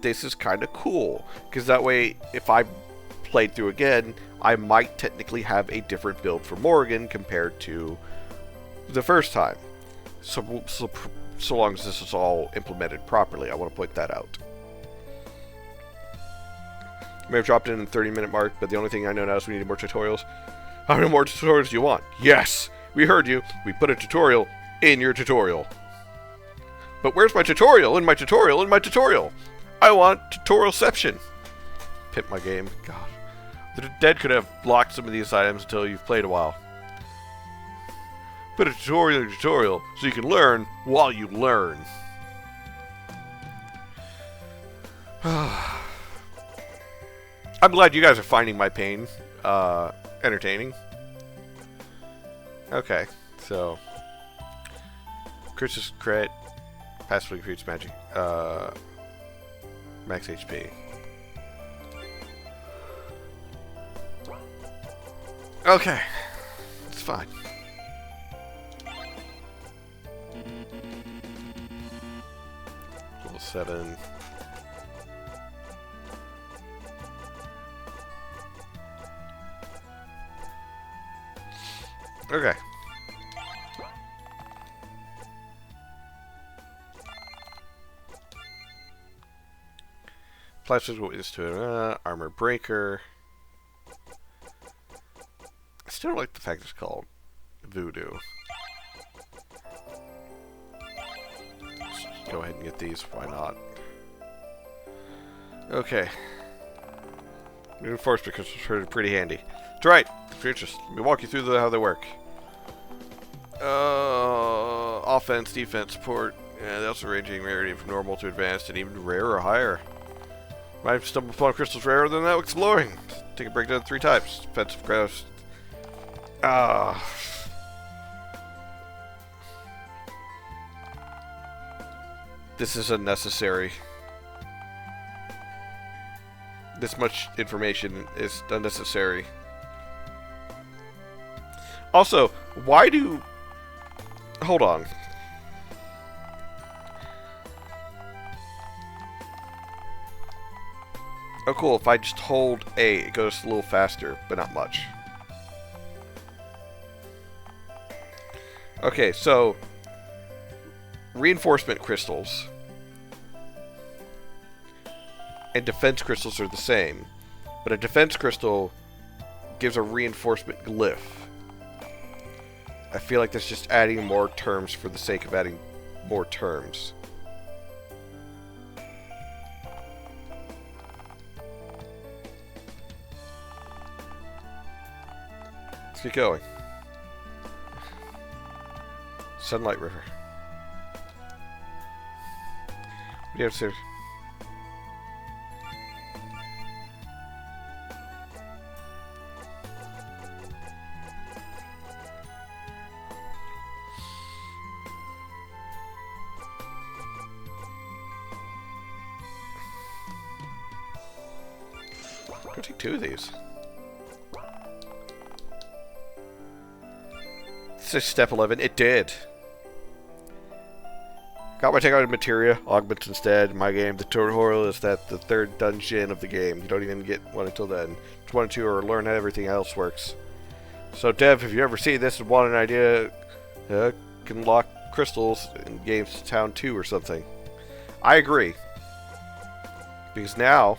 B: This is kind of cool, because that way if I played through again, I might technically have a different build for Morrigan compared to the first time. So long as this is all implemented properly, I want to point that out. I may have dropped in the 30-minute mark, but the only thing I know now is we need more tutorials. How many more tutorials do you want? Yes! We heard you. We put a tutorial in your tutorial. But where's my tutorial? In my tutorial? In my tutorial! I want tutorialception. Pimp my game. God. The dead could have blocked some of these items until you've played a while. Put a tutorial in your tutorial so you can learn while you learn. I'm glad you guys are finding my pain entertaining. Okay, so Chris's crit passively creates magic max HP. Okay, it's fine. Level 7. Okay. Apply physical weakness to it. Armor breaker. I still don't like the fact it's called voodoo. Let's go ahead and get these. Why not? Okay. Reinforcement because it's pretty handy. That's right. If you're interested, let me walk you through how they work. Offense, defense, support. Yeah, they're also ranging rarity from normal to advanced and even rare or higher. Might stumble upon crystals rarer than that exploring. Take a breakdown of 3 types. Defensive crafts. This is unnecessary. This much information is unnecessary. Also, why do... Hold on. Oh cool, if I just hold A, it goes a little faster, but not much. Okay, so... Reinforcement crystals and defense crystals are the same, but a defense crystal gives a reinforcement glyph. I feel like that's just adding more terms for the sake of adding more terms. Let's get going. Sunlight River. What do you have to say? Go take 2 of these. This is step 11. It did. Got my take-out materia, augments instead. In my game, the tutorial is that the 3rd dungeon of the game. You don't even get one until then. 1 and 2 or learn how everything else works. So, Dev, if you ever see this and want an idea, can lock crystals in games Town 2 or something. I agree. Because now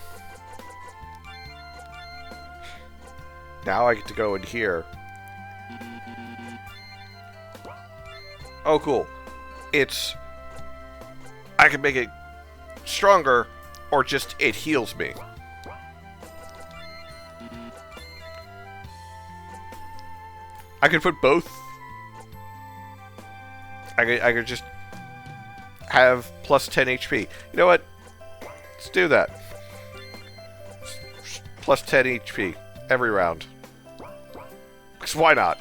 B: I get to go in here. Oh, cool. I can make it stronger, or just it heals me. I could put both. I could just have plus 10 HP. You know what? Let's do that. Plus 10 HP every round. Because why not?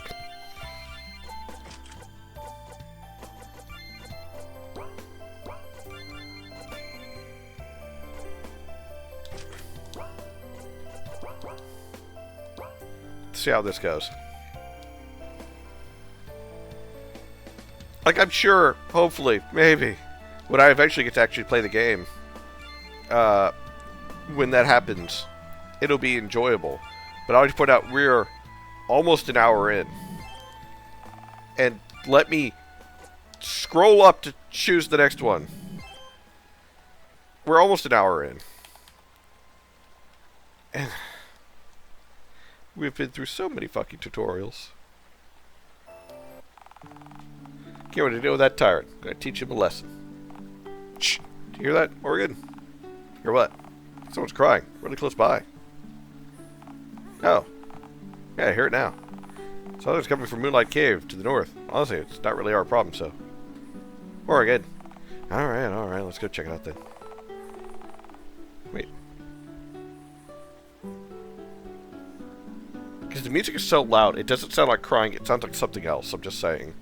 B: see how this goes. Like, I'm sure, hopefully, maybe, when I eventually get to actually play the game, when that happens, it'll be enjoyable. But I'll just point out, we're almost an hour in. And let me scroll up to choose the next one. We're almost an hour in. And we've been through so many fucking tutorials. Can't wait to deal with that tyrant. I'm gonna teach him a lesson. Shh. Do you hear that, Morgan? Hear what? Someone's crying. Really close by. Oh. Yeah, I hear it now. Something's coming from Moonlight Cave to the north. Honestly, it's not really our problem, so. Morgan. Alright. Let's go check it out then. Wait. Because the music is so loud, it doesn't sound like crying, it sounds like something else. I'm just saying.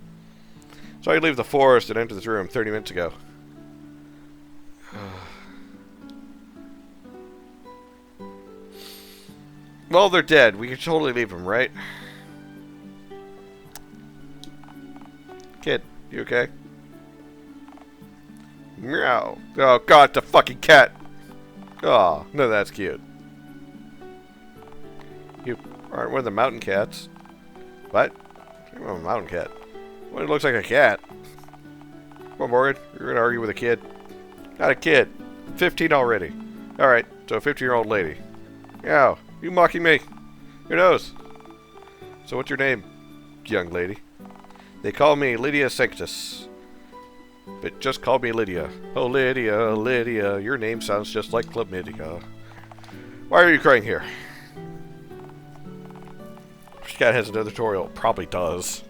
B: So I leave the forest and enter this room 30 minutes ago. Well, they're dead. We can totally leave them, right? Kid, you okay? Meow. Oh, God, the fucking cat. Oh, no, that's cute. You aren't one of the mountain cats. What? I'm a mountain cat. Well, it looks like a cat. Come on, Morgan. You're going to argue with a kid. Not a kid. 15 already. Alright, so a 15-year-old lady. Meow. You mocking me? Who knows? So what's your name, young lady? They call me Lydia Sanctus. But just call me Lydia. Oh, Lydia, Lydia. Your name sounds just like chlamydia. Why are you crying here? This cat has another tutorial. Probably does.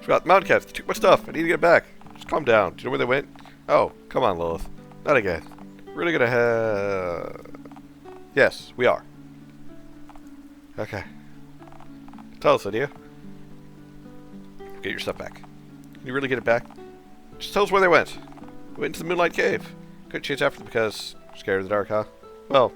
B: Forgot mountain cats. They took my stuff. I need to get back. Just calm down. Do you know where they went? Oh, come on, Lilith. Not again. Really gonna have... Yes, we are. Okay. Tell us, Lydia. Get your stuff back. Can you really get it back? Just tell us where they went. They went into the Moonlight Cave. Couldn't chase after them because scared of the dark, huh? Well,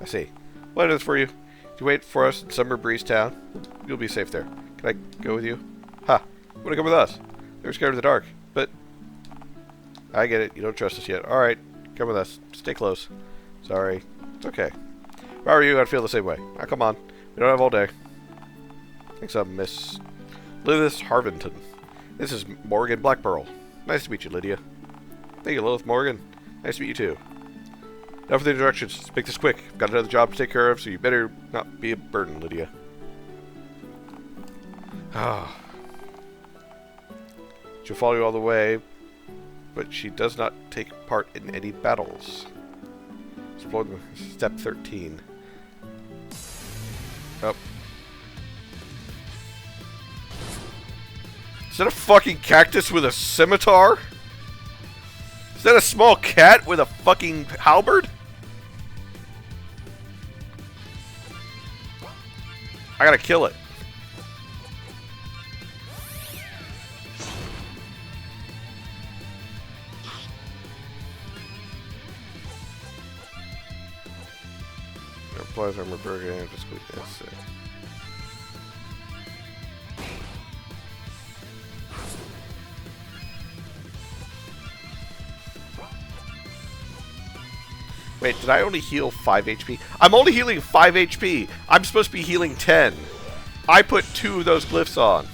B: I see. What is for you? If you wait for us in Summer Breeze Town, you'll be safe there. Can I go with you? Ha! You want to come with us? They're scared of the dark, but I get it. You don't trust us yet. All right, come with us. Stay close. Sorry. It's okay. If I were you, I'd feel the same way. Now, come on. We don't have all day. Thanks, Miss Lilith Harvington. This is Morgan Blackpearl. Nice to meet you, Lydia. Thank you, Lilith Morgan. Nice to meet you, too. Now for the introductions. Let's make this quick. I've got another job to take care of, so you better not be a burden, Lydia. She'll follow you all the way, but she does not take part in any battles. Explore step 13. Oh. Is that a fucking cactus with a scimitar? Is that a small cat with a fucking halberd? I gotta kill it. Applies armor burger and just weakness. Wait, did I only heal 5 HP? I'm only healing 5 HP. I'm supposed to be healing 10. I put 2 of those glyphs on.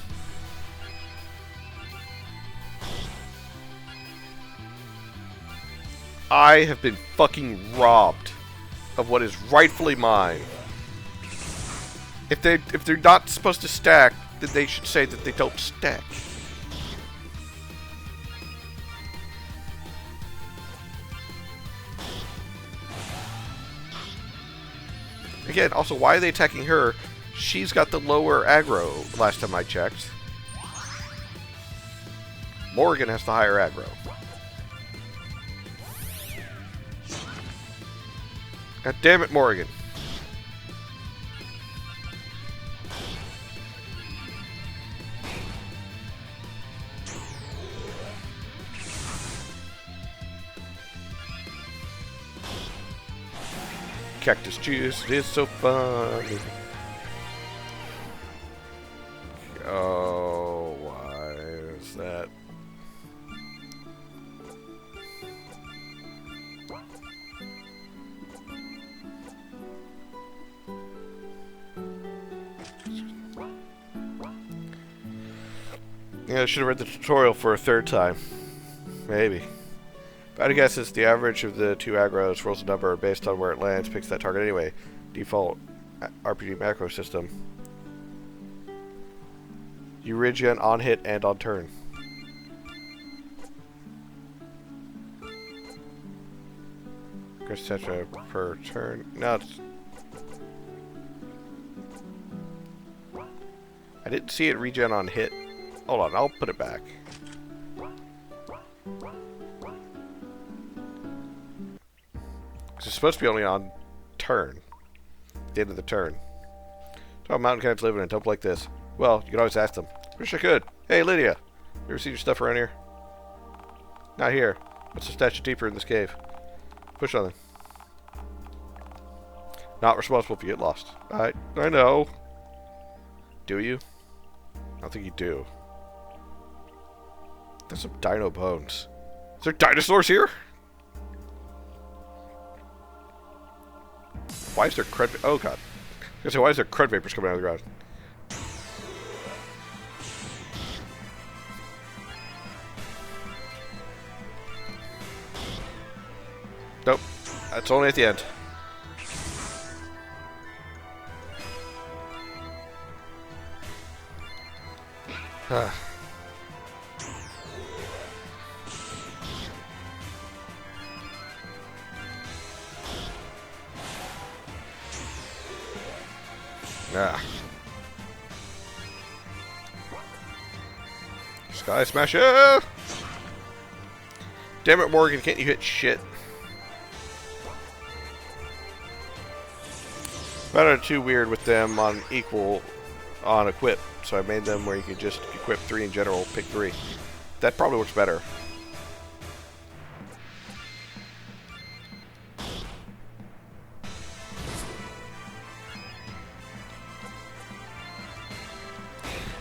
B: I have been fucking robbed of what is rightfully mine. If they're not supposed to stack, then they should say that they don't stack. Again, also, why are they attacking her? She's got the lower aggro last time I checked. Morgan has the higher aggro. God damn it, Morgan. Cactus juice, it is so fun. Yeah, I should have read the tutorial for a third time. Maybe. But I guess it's the average of the two aggros, rolls a number based on where it lands, picks that target anyway. Default RPG macro system. You regen on hit and on turn. Tetra per turn. No, it's... I didn't see it regen on hit. Hold on, I'll put it back. It's supposed to be only on turn. The end of the turn. So mountain cats living in a dump like this. Well, you can always ask them. Wish I could. Hey, Lydia. You ever seen your stuff around here? Not here. What's the statue deeper in this cave? Push on them. Not responsible if you get lost. I know. Do you? I don't think you do. There's some dino bones. Is there dinosaurs here? Why is there crud... Oh, God. I was gonna say, why is there crud vapors coming out of the ground? Nope. That's only at the end. Sky Smasher! Damn it, Morgan, can't you hit shit? But I'm too weird with them on equal on equip, so I made them where you could just equip 3 in general, pick 3. That probably works better.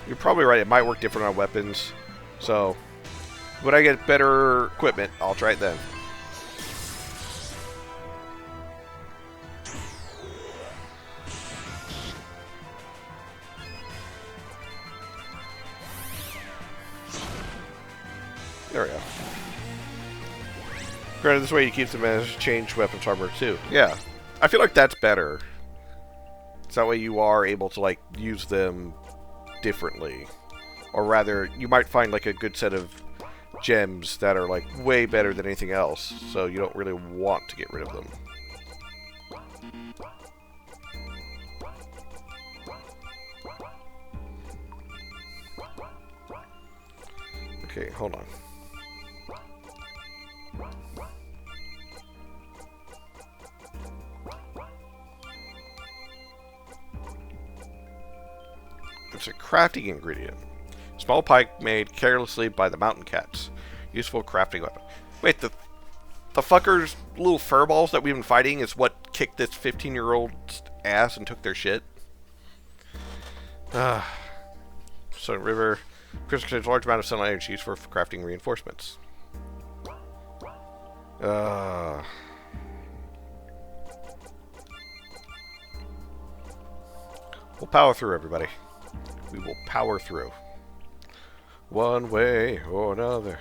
B: You're probably right, it might work different on weapons. So, when I get better equipment, I'll try it then. There we go. Granted, this way you keep them as changed weapons armor too. Yeah, I feel like that's better. So that way you are able to like use them differently, or rather, you might find like a good set of gems that are like way better than anything else. So you don't really want to get rid of them. Okay, hold on. It's a crafting ingredient. Small pike made carelessly by the mountain cats. Useful crafting weapon. Wait, the fuckers' little furballs that we've been fighting is what kicked this 15-year-old's ass and took their shit? So river. Crystal contains a large amount of sunlight energy used for crafting reinforcements. We'll power through, everybody. We will power through. One way or another.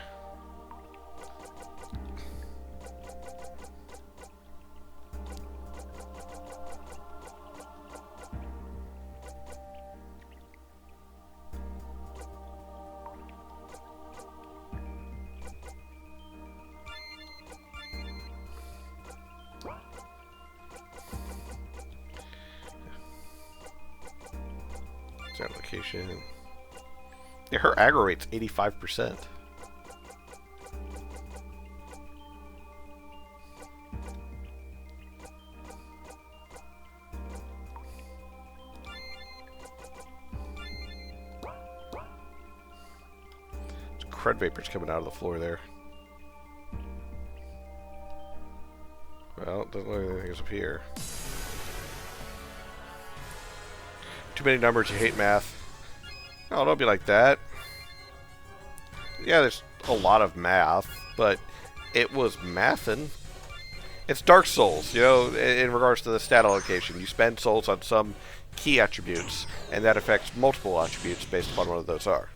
B: Location. Yeah, her aggro rate's 85%. There's crud vapors coming out of the floor there. Well, doesn't look like anything is up here. Too many numbers, you hate math. Oh, don't be like that. Yeah, there's a lot of math, but it was mathin'. It's Dark Souls, you know, in regards to the stat allocation. You spend souls on some key attributes, and that affects multiple attributes based upon what those are.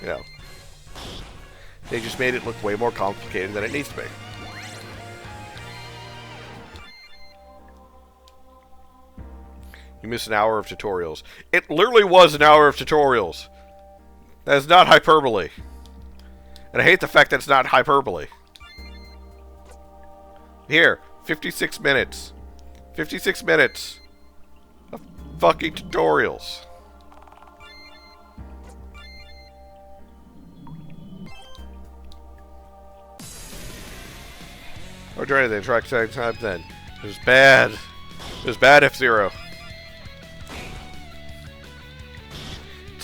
B: you know, they just made it look way more complicated than it needs to be. You missed an hour of tutorials. It literally was an hour of tutorials. That is not hyperbole. And I hate the fact that it's not hyperbole. Here, 56 minutes. 56 minutes of fucking tutorials. Or try anything. Try time then. It was bad. It was bad, F-Zero. It's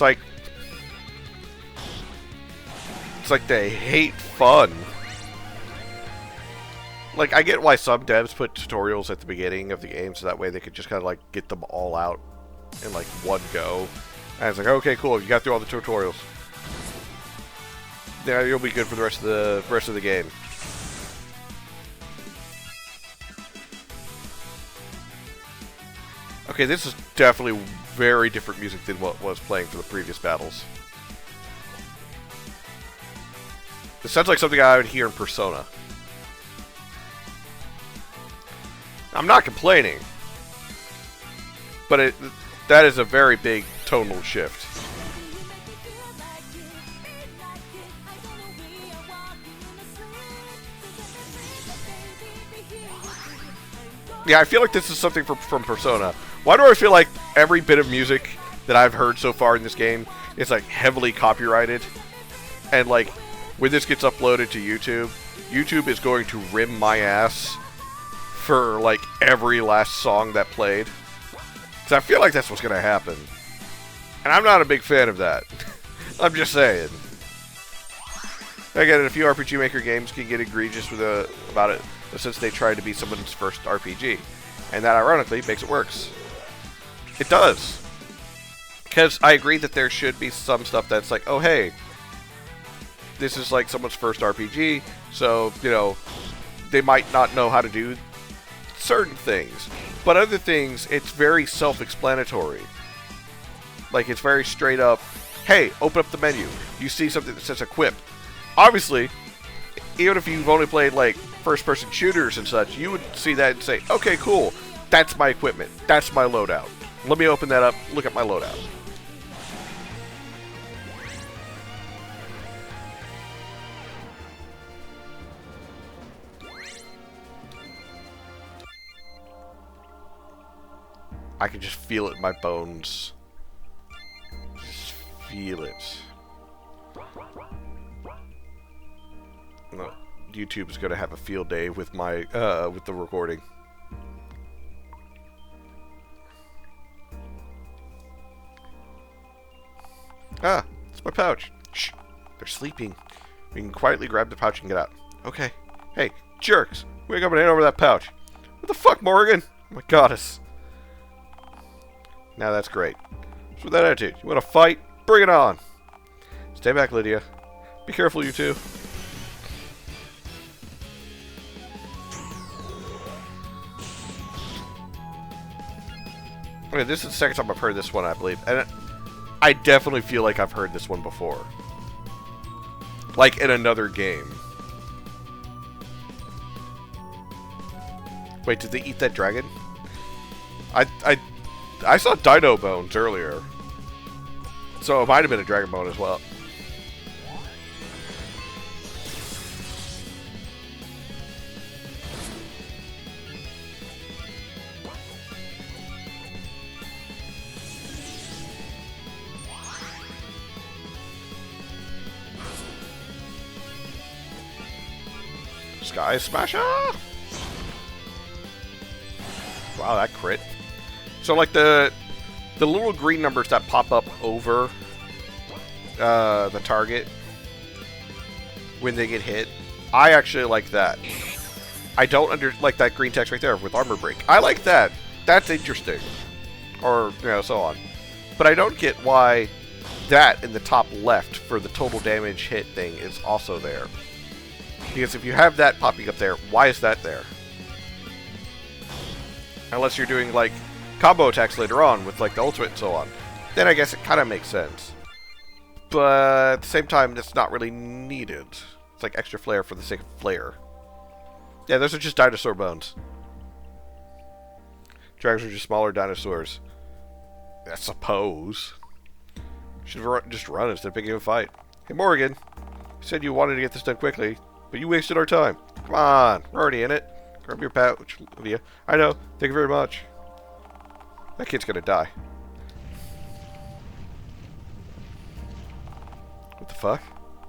B: like they hate fun. Like, I get why some devs put tutorials at the beginning of the game, so that way they could just kind of, like, get them all out in, like, one go. And it's like, okay, cool, you got through all the tutorials. Yeah, you'll be good for the rest of the game. Okay, this is definitely very different music than what was playing for the previous battles. This sounds like something I would hear in Persona. I'm not complaining, but that is a very big tonal shift. Yeah, I feel like this is something from Persona. Why do I feel like every bit of music that I've heard so far in this game is like heavily copyrighted? And like, when this gets uploaded to YouTube, YouTube is going to rim my ass for like every last song that played. Because I feel like that's what's going to happen. And I'm not a big fan of that. I'm just saying. Again, a few RPG Maker games can get egregious with about it, since they try to be someone's first RPG. And that, ironically, makes it worse. It does. Because I agree that there should be some stuff that's like, oh, hey, this is like someone's first RPG, so, you know, they might not know how to do certain things. But other things, it's very self-explanatory. Like, it's very straight up, hey, open up the menu. You see something that says equip. Obviously, even if you've only played, like, first-person shooters and such, you would see that and say, okay, cool, that's my equipment. That's my loadout. Let me open that up, look at my loadout. I can just feel it in my bones. Just feel it. No, YouTube is going to have a field day with my with the recording. Ah, it's my pouch. Shh, they're sleeping. We can quietly grab the pouch and get out. Okay. Hey, jerks! Wake up and hand over that pouch. What the fuck, Morgan? Oh my goddess. Now that's great. What's with that attitude? You want to fight? Bring it on! Stay back, Lydia. Be careful, you two. Okay, this is the second time I've heard this one, I believe. And I definitely feel like I've heard this one before. Like in another game. Wait, did they eat that dragon? I saw dino bones earlier. So it might have been a dragon bone as well. Sky Smasher! Wow, that crit. So, like, the little green numbers that pop up over the target when they get hit, I actually like that. I don't like that green text right there with armor break. I like that. That's interesting. Or, you know, so on. But I don't get why that in the top left for the total damage hit thing is also there. Because if you have that popping up there, why is that there? Unless you're doing, like, combo attacks later on with, like, the ultimate and so on. Then I guess it kind of makes sense. but at the same time, it's not really needed. It's like extra flair for the sake of flair. Yeah, those are just dinosaur bones. Dragons are just smaller dinosaurs. I suppose. Should have just run instead of picking a fight. Hey, Morgan. You said you wanted to get this done quickly, but you wasted our time. Come on, we're already in it. Grab your pouch, Lydia. I know. Thank you very much. That kid's gonna die. What the fuck?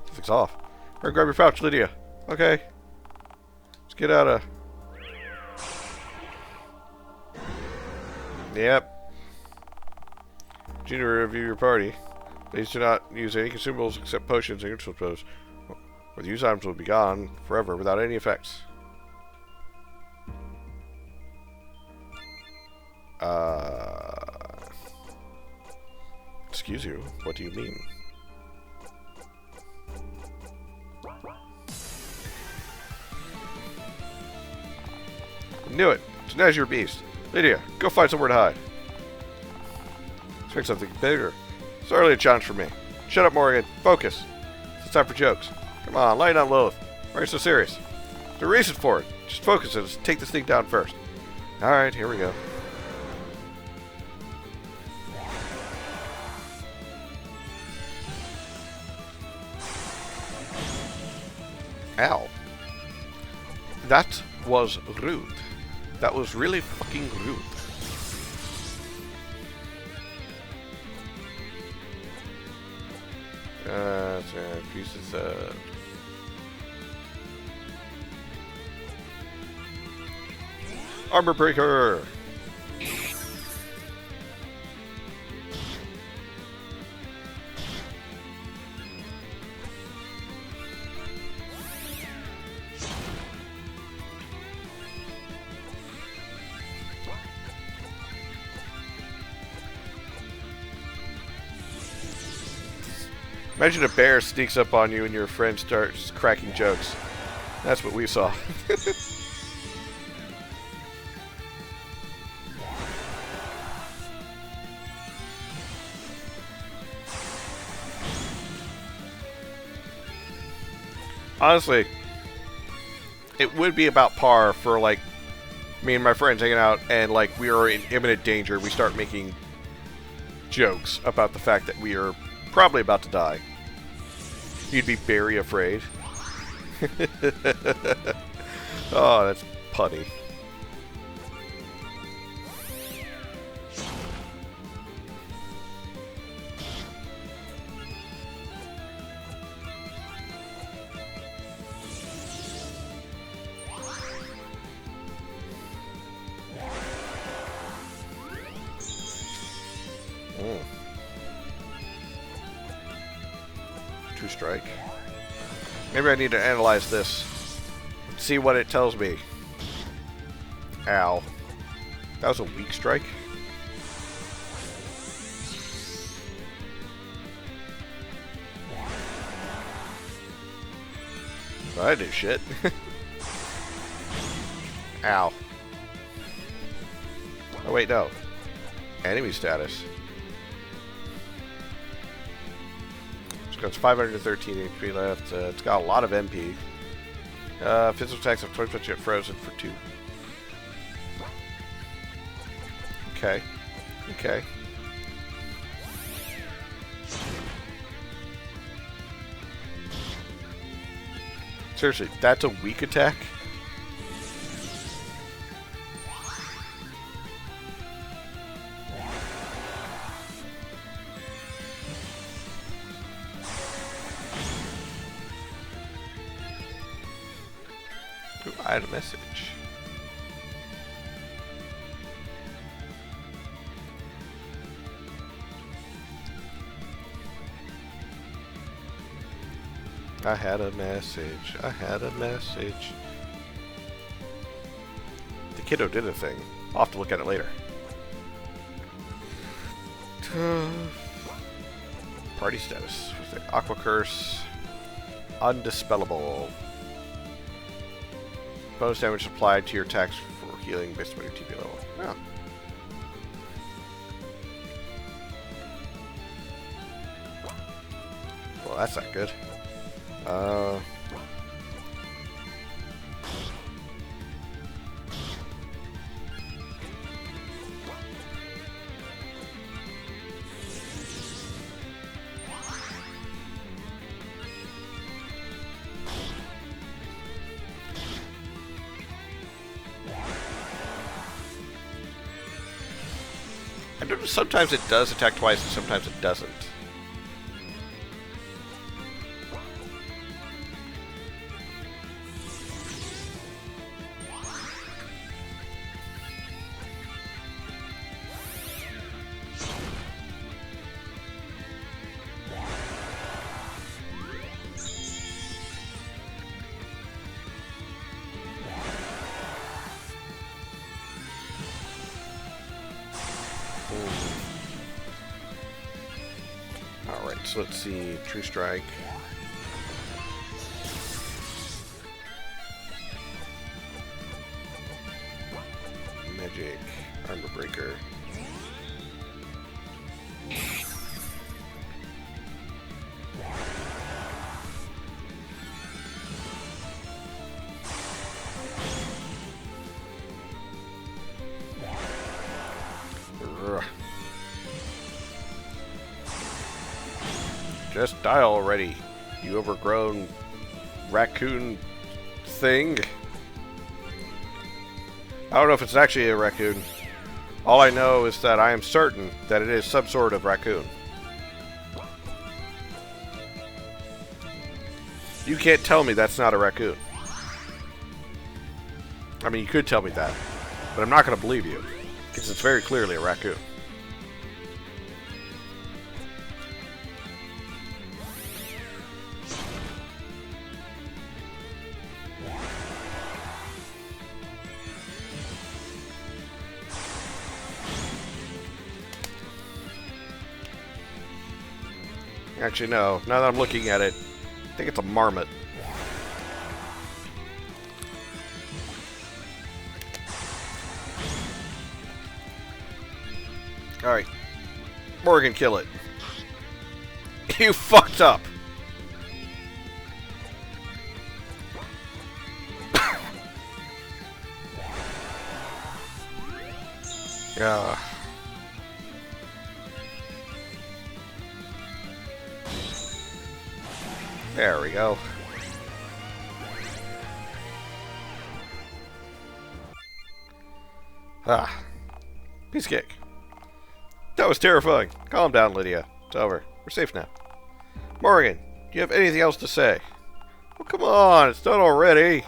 B: Something's off. Alright, grab your pouch, Lydia. Okay. Let's get out of... Yep. Junior, review your party. Please do not use any consumables except potions and ritual spells, or the used items will be gone forever without any effects. Excuse you, what do you mean? Knew it. So now's your beast. Lydia, go find somewhere to hide. Expect something bigger. It's hardly a challenge for me. Shut up, Morgan. Focus. It's time for jokes. Come on, lighten on Lilith. Why are you so serious? There's a reason for it. Just focus and take this thing down first. Alright, here we go. Ow. That was rude. That was really fucking rude. Pieces of... Armor breaker! Imagine a bear sneaks up on you and your friend starts cracking jokes. That's what we saw. Honestly, it would be about par for, like, me and my friends hanging out and, like, we are in imminent danger. We start making jokes about the fact that we are probably about to die. You'd be very afraid. Oh, that's punny. True strike. Maybe I need to analyze this. See what it tells me. Ow. That was a weak strike? Well, that did shit. Ow. Oh wait, no. Enemy status. It's 513 HP left. It's got a lot of MP. Physical attacks have 20% frozen for 2. Okay. Okay. Seriously, that's a weak attack? I had a message. I had a message. I had a message. The kiddo did a thing. I'll have to look at it later. Party status. What's the Aqua Curse? Undispellable. Bonus damage applied to your attacks for healing based on your TP level. Oh. that's not good. I notice sometimes it does attack twice and sometimes it doesn't. Alright, so let's see. True Strike. Magic. Armor Breaker. Ugh. Just die already, you overgrown raccoon thing. I don't know if it's actually a raccoon. All I know is that I am certain that it is some sort of raccoon. You can't tell me that's not a raccoon. I mean, you could tell me that, but I'm not going to believe you, because it's very clearly a raccoon. Actually, no. Now that I'm looking at it, I think it's a marmot. Alright. Morgan, kill it. You fucked up! Yeah. There we go. Ah. Piece of cake. That was terrifying. Calm down, Lydia. It's over. We're safe now. Morgan, do you have anything else to say? Oh, come on. It's done already.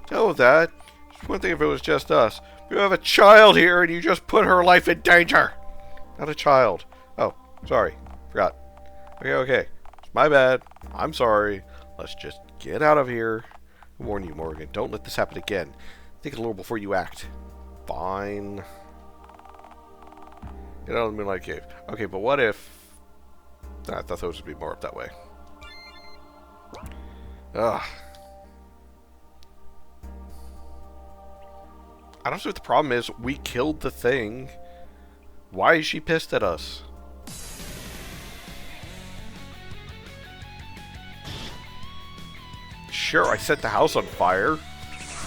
B: Tell that. It's one thing if it was just us. You have a child here and you just put her life in danger. Not a child. Oh, sorry. Forgot. Okay. It's my bad. I'm sorry. Let's just get out of here. I warn you, Morgan. Don't let this happen again. Think a little before you act. Fine. Get out of the Moonlight Cave. Okay, but what if... I thought those would be more up that way. Ugh. I don't see what the problem is. We killed the thing. Why is she pissed at us? Sure, I set the house on fire,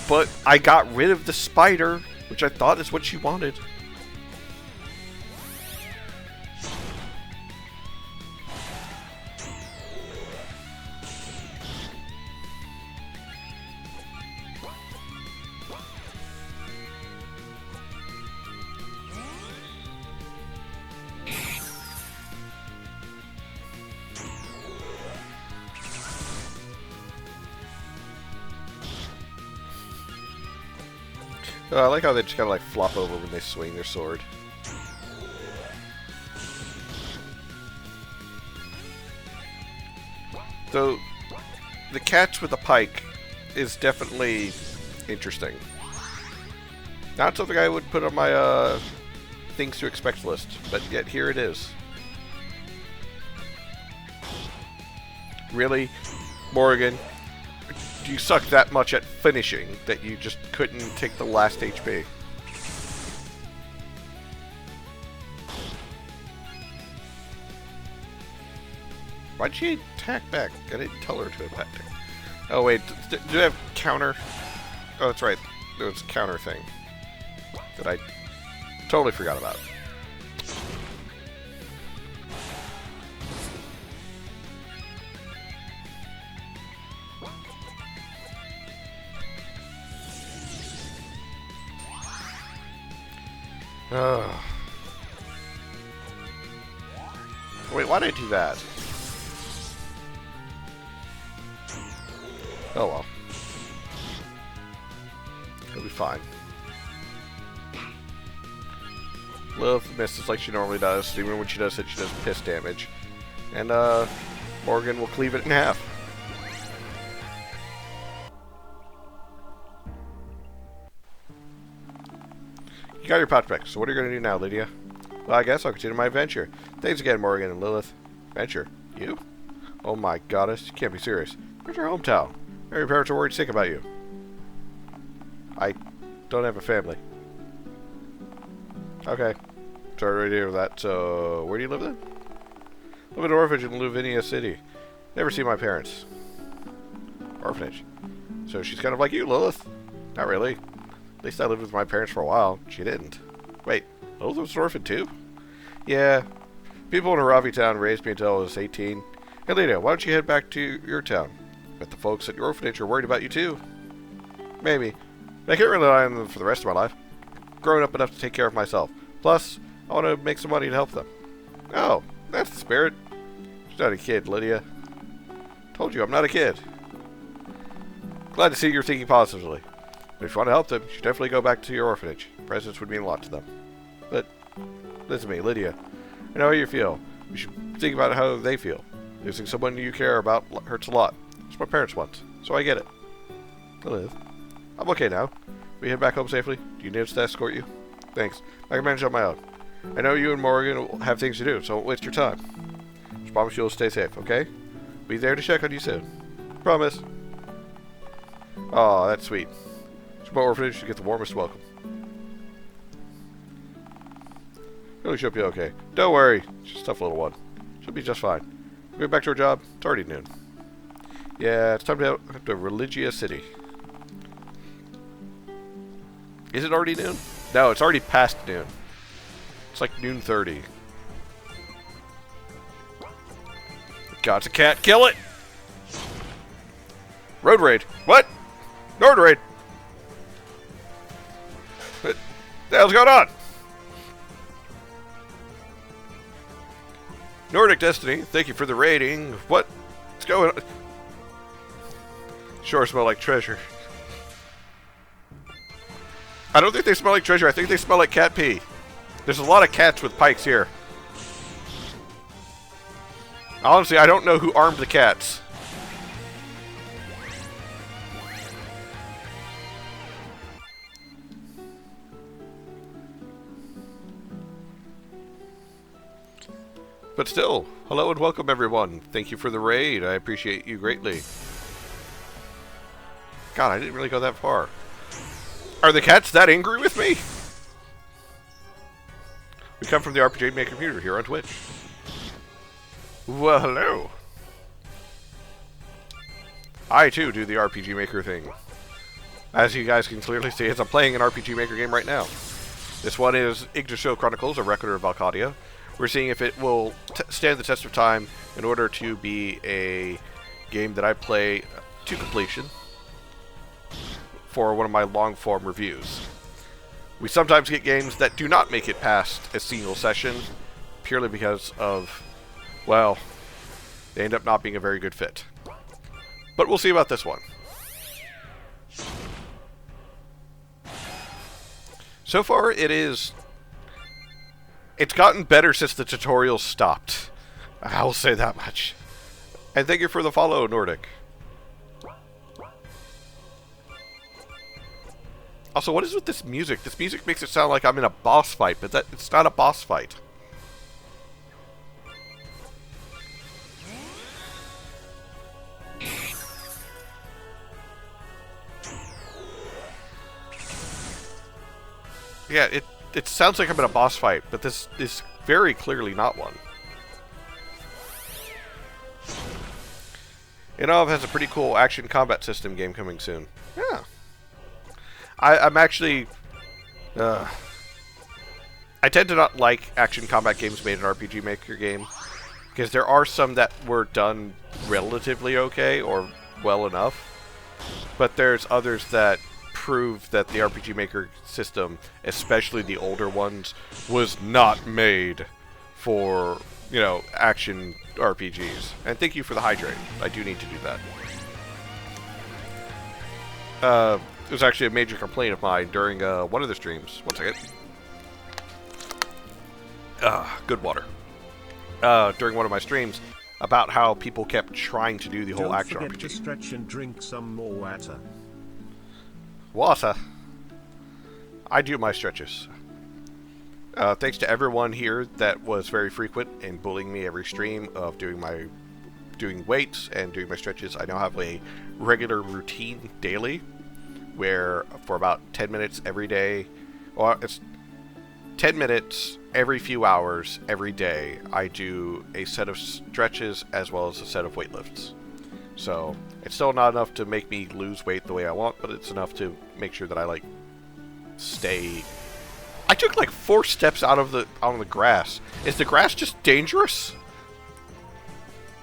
B: but I got rid of the spider, which I thought is what she wanted. I like how they just kind of like flop over when they swing their sword. So, the catch with the pike is definitely interesting. Not something I would put on my things to expect list, but yet here it is. Really? Morgan? You suck that much at finishing that you just couldn't take the last HP. Why'd she attack back? I didn't tell her to attack. Oh wait, do I have counter? Oh, that's right. There was a counter thing that I totally forgot about. Wait, why did I do that? Oh well. It'll be fine. Lilith misses like she normally does. Even when she does it, she does piss damage. And, Morgan will cleave it in half. You got your pouch back, so what are you going to do now, Lydia? Well, I guess I'll continue my adventure. Thanks again, Morgan and Lilith. Adventure? You? Oh my goddess, you can't be serious. Where's your hometown? Your parents are worried sick about you. I don't have a family. Okay. Sorry to hear that. So, where do you live then? I live in an orphanage in Luvinia City. Never seen my parents. Orphanage. So she's kind of like you, Lilith. Not really. At least I lived with my parents for a while. She didn't. Wait, Lilith was an orphan too? Yeah. People in Aravi town raised me until I was 18. Hey, Lydia, why don't you head back to your town? Bet the folks at your orphanage are worried about you too. Maybe. But I can't rely on them for the rest of my life. Growing up enough to take care of myself. Plus, I want to make some money to help them. Oh, that's the spirit. She's not a kid, Lydia. Told you, I'm not a kid. Glad to see you're thinking positively. But if you want to help them, you should definitely go back to your orphanage. Presents would mean a lot to them. But, listen to me, Lydia. I know how you feel. You should think about how they feel. Losing someone you care about hurts a lot. It's my parents want, so I get it. I live. I'm okay now. Will you head back home safely? Do you need us to escort you? Thanks. I can manage on my own. I know you and Morgan will have things to do, so don't waste your time. Just promise you'll stay safe, okay? Be there to check on you soon. Promise. Aw, that's sweet. Small orphanage should get the warmest welcome. Really should be okay. Don't worry. It's just a tough little one. She'll be just fine. We'll get back to her job. It's already noon. Yeah, it's time to head to Religia City. Is it already noon? No, it's already past noon. It's like noon 30. God, it's a cat. Kill it! Road raid. What? Road raid. What the hell's going on? Nordic Destiny, thank you for the rating. What's going on? Sure smell like treasure. I don't think they smell like treasure. I think they smell like cat pee. There's a lot of cats with pikes here. Honestly, I don't know who armed the cats. But still, hello and welcome everyone. Thank you for the raid. I appreciate you greatly. God, I didn't really go that far. Are the cats that angry with me? We come from the RPG Maker community here on Twitch. Well, hello. I too do the RPG Maker thing. As you guys can clearly see, as I'm playing an RPG Maker game right now. This one is Yggdrasil Chronicles, a Record of Valkadia. We're seeing if it will stand the test of time in order to be a game that I play to completion for one of my long-form reviews. We sometimes get games that do not make it past a single session purely because of, well, they end up not being a very good fit. But we'll see about this one. So far, it's gotten better since the tutorial stopped. I will say that much. And thank you for the follow, Nordic. Also, what is with this music? This music makes it sound like I'm in a boss fight, but it's not a boss fight. Yeah, it sounds like I'm in a boss fight, but this is very clearly not one. Inov has a pretty cool action combat system game coming soon. Yeah. I'm actually... I tend to not like action combat games made in RPG Maker game, because there are some that were done relatively okay, or well enough, but there's others that prove that the RPG Maker system, especially the older ones, was not made for, you know, action RPGs. And thank you for the hydrate. I do need to do that. It was actually a major complaint of mine during one of the streams. One second. Good water. During one of my streams, about how people kept trying to do the whole action RPG.
C: Don't forget to stretch and drink some more water.
B: Water. I do my stretches. Thanks to everyone here that was very frequent in bullying me every stream of doing weights and doing my stretches. I now have a regular routine daily, where for about 10 minutes every day, well, it's 10 minutes every few hours every day, I do a set of stretches as well as a set of weight lifts. So it's still not enough to make me lose weight the way I want, but it's enough to make sure that I like stay. I took like 4 steps out on the grass. Is the grass just dangerous?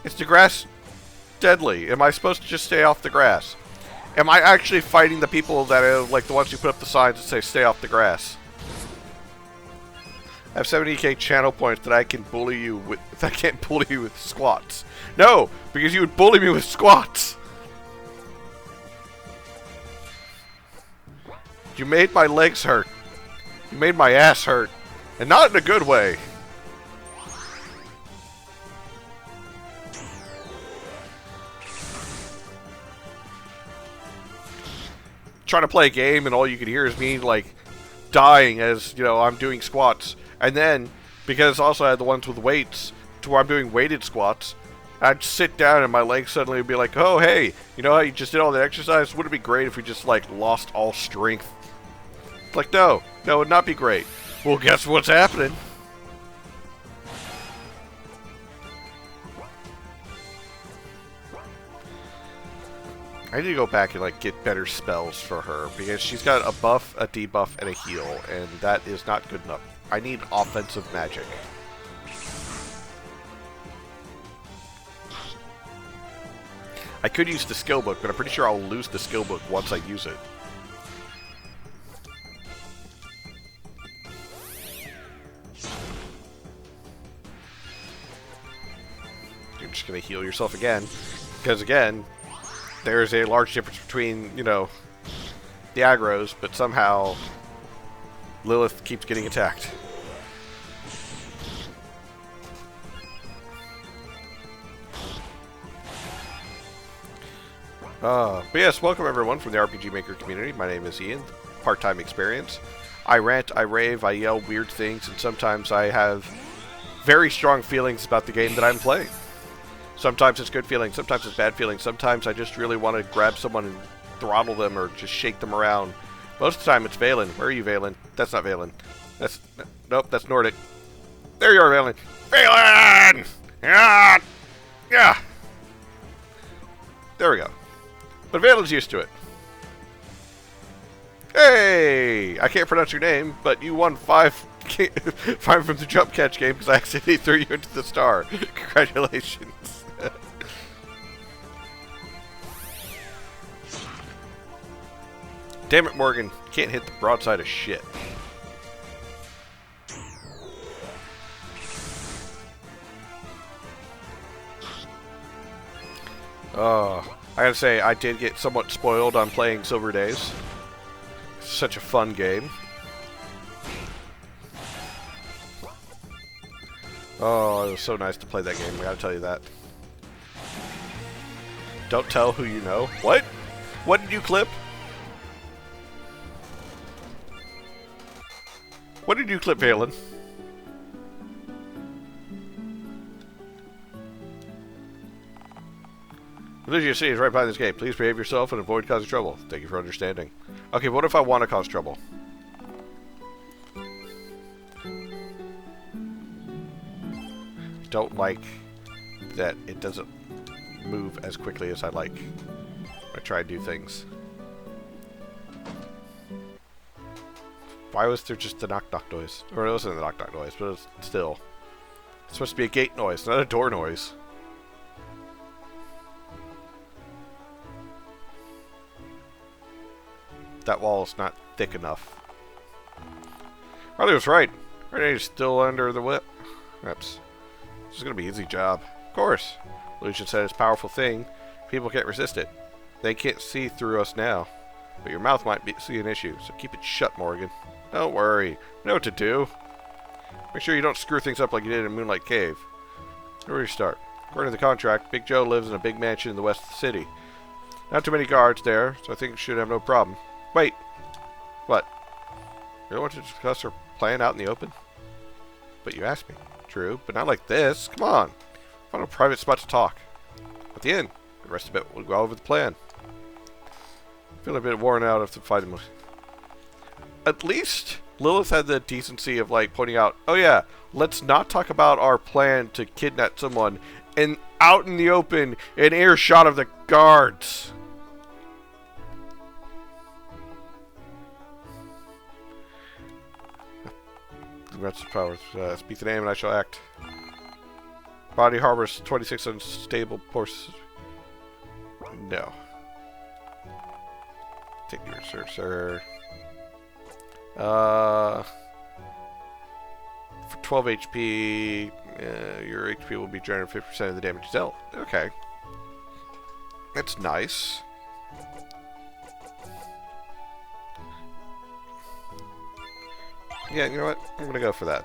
B: Is the grass deadly? Am I supposed to just stay off the grass? Am I actually fighting the people that are like the ones who put up the signs that say stay off the grass? I have 70k channel points that I can bully you with. I can't bully you with squats. No, because you would bully me with squats. You made my legs hurt. You made my ass hurt, and not in a good way. Trying to play a game, and all you can hear is me like dying as, you know, I'm doing squats. And then, because also I had the ones with weights, to where I'm doing weighted squats, I'd sit down and my legs suddenly would be like, oh, hey, you know how you just did all the exercise? Wouldn't it be great if we just, like, lost all strength? It's like, no, it would not be great. Well, guess what's happening? I need to go back and, like, get better spells for her, because she's got a buff, a debuff, and a heal, and that is not good enough. I need offensive magic. I could use the skill book, but I'm pretty sure I'll lose the skill book once I use it. You're just going to heal yourself again, because again, there's a large difference between, you know, the aggros, but somehow Lilith keeps getting attacked. But yes, welcome everyone from the RPG Maker community. My name is Ian, part-time experience. I rant, I rave, I yell weird things, and sometimes I have very strong feelings about the game that I'm playing. Sometimes it's good feelings, sometimes it's bad feelings, sometimes I just really want to grab someone and throttle them or just shake them around. Most of the time it's Valen. Where are you, Valen? That's not Valen. That's... Nope, that's Nordic. There you are, Valen. Valen! Yeah! Yeah! There we go. But Valen's used to it. Hey! I can't pronounce your name, but you won 5 from the jump catch game because I accidentally threw you into the star. Congratulations. Damn it, Morgan. You can't hit the broadside of shit. Oh, I gotta say, I did get somewhat spoiled on playing Silver Days. Such a fun game. Oh, it was so nice to play that game, I gotta tell you that. Don't tell who you know. What? What did you clip? What did you clip, Valen? Religious City is right behind this gate. Please behave yourself and avoid causing trouble. Thank you for understanding. Okay, what if I want to cause trouble? Don't like that it doesn't move as quickly as I like. I try to do things. Why was there just the knock-knock noise? Or it wasn't the knock-knock noise, but it's still. It's supposed to be a gate noise, not a door noise. That wall is not thick enough. Riley was right. Renee's still under the whip. Oops. This is going to be an easy job. Of course. Lucian said it's a powerful thing. People can't resist it. They can't see through us now. But your mouth might see an issue, so keep it shut, Morgan. Don't worry. You know what to do. Make sure you don't screw things up like you did in Moonlight Cave. Where do we start? According to the contract, Big Joe lives in a big mansion in the west of the city. Not too many guards there, so I think it should have no problem. Wait. What? You don't want to discuss our plan out in the open? But you asked me. True, but not like this. Come on. Find a private spot to talk. At the end, the rest of it, we'll go over the plan. I feel a bit worn out after fighting. At least Lilith had the decency of like pointing out, oh yeah, let's not talk about our plan to kidnap someone and out in the open in earshot of the guards. Congrats powers. Speak the name and I shall act. Body harbors 26 unstable portions. No. Take your search, sir. For 12 HP, your HP will be generated 50% of the damage dealt. Okay. That's nice. Yeah, you know what? I'm gonna go for that.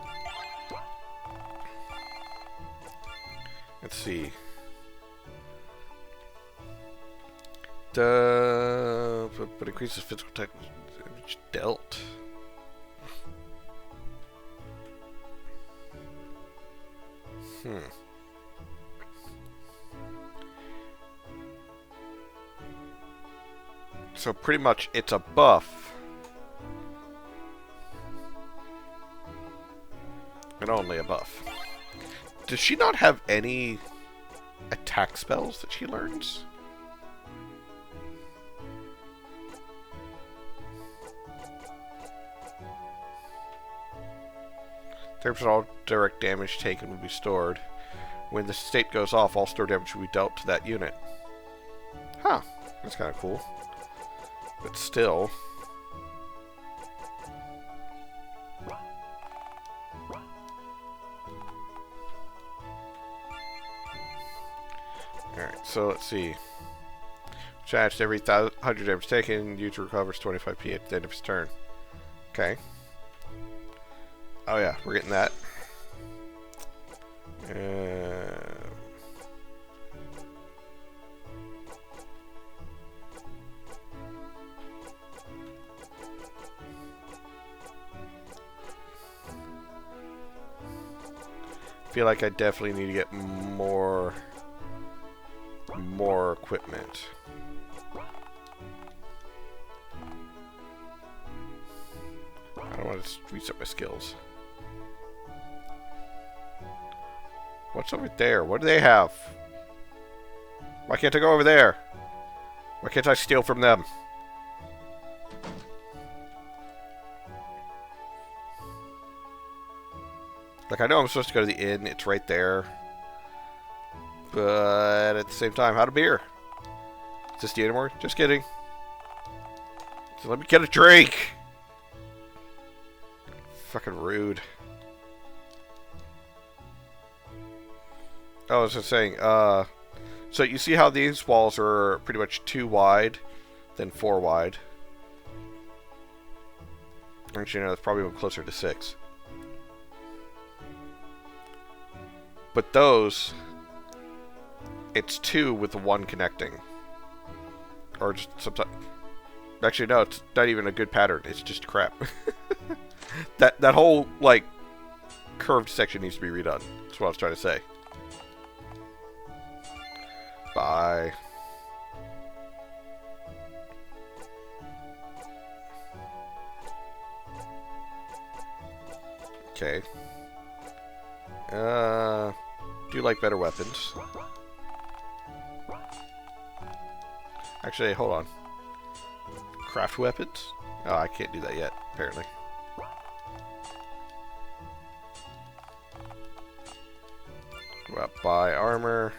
B: Let's see. But increases physical damage dealt. So pretty much it's a buff. And only a buff. Does she not have any attack spells that she learns? All direct damage taken will be stored. When the state goes off, all stored damage will be dealt to that unit. Huh. That's kind of cool. But still. Alright, so let's see. Charged every 100 damage taken, user recovers 25p at the end of his turn. Okay. Oh yeah, we're getting that. Feel like I definitely need to get more equipment. I don't want to reset my skills. What's over there? What do they have? Why can't I go over there? Why can't I steal from them? Like, I know I'm supposed to go to the inn. It's right there. But at the same time, how to beer? Is this the anymore? Just kidding. So let me get a drink. Fucking rude. Oh, I was just saying, so you see how these walls are pretty much 2 wide, then 4 wide. Actually, no, that's probably closer to 6. But those, it's 2 with the 1 connecting. Or just sometimes. Actually, no, it's not even a good pattern. It's just crap. that whole, like, curved section needs to be redone. That's what I was trying to say. Bye. Okay. Do you like better weapons? Actually, hold on. Craft weapons? Oh, I can't do that yet, apparently. Go out, buy armor.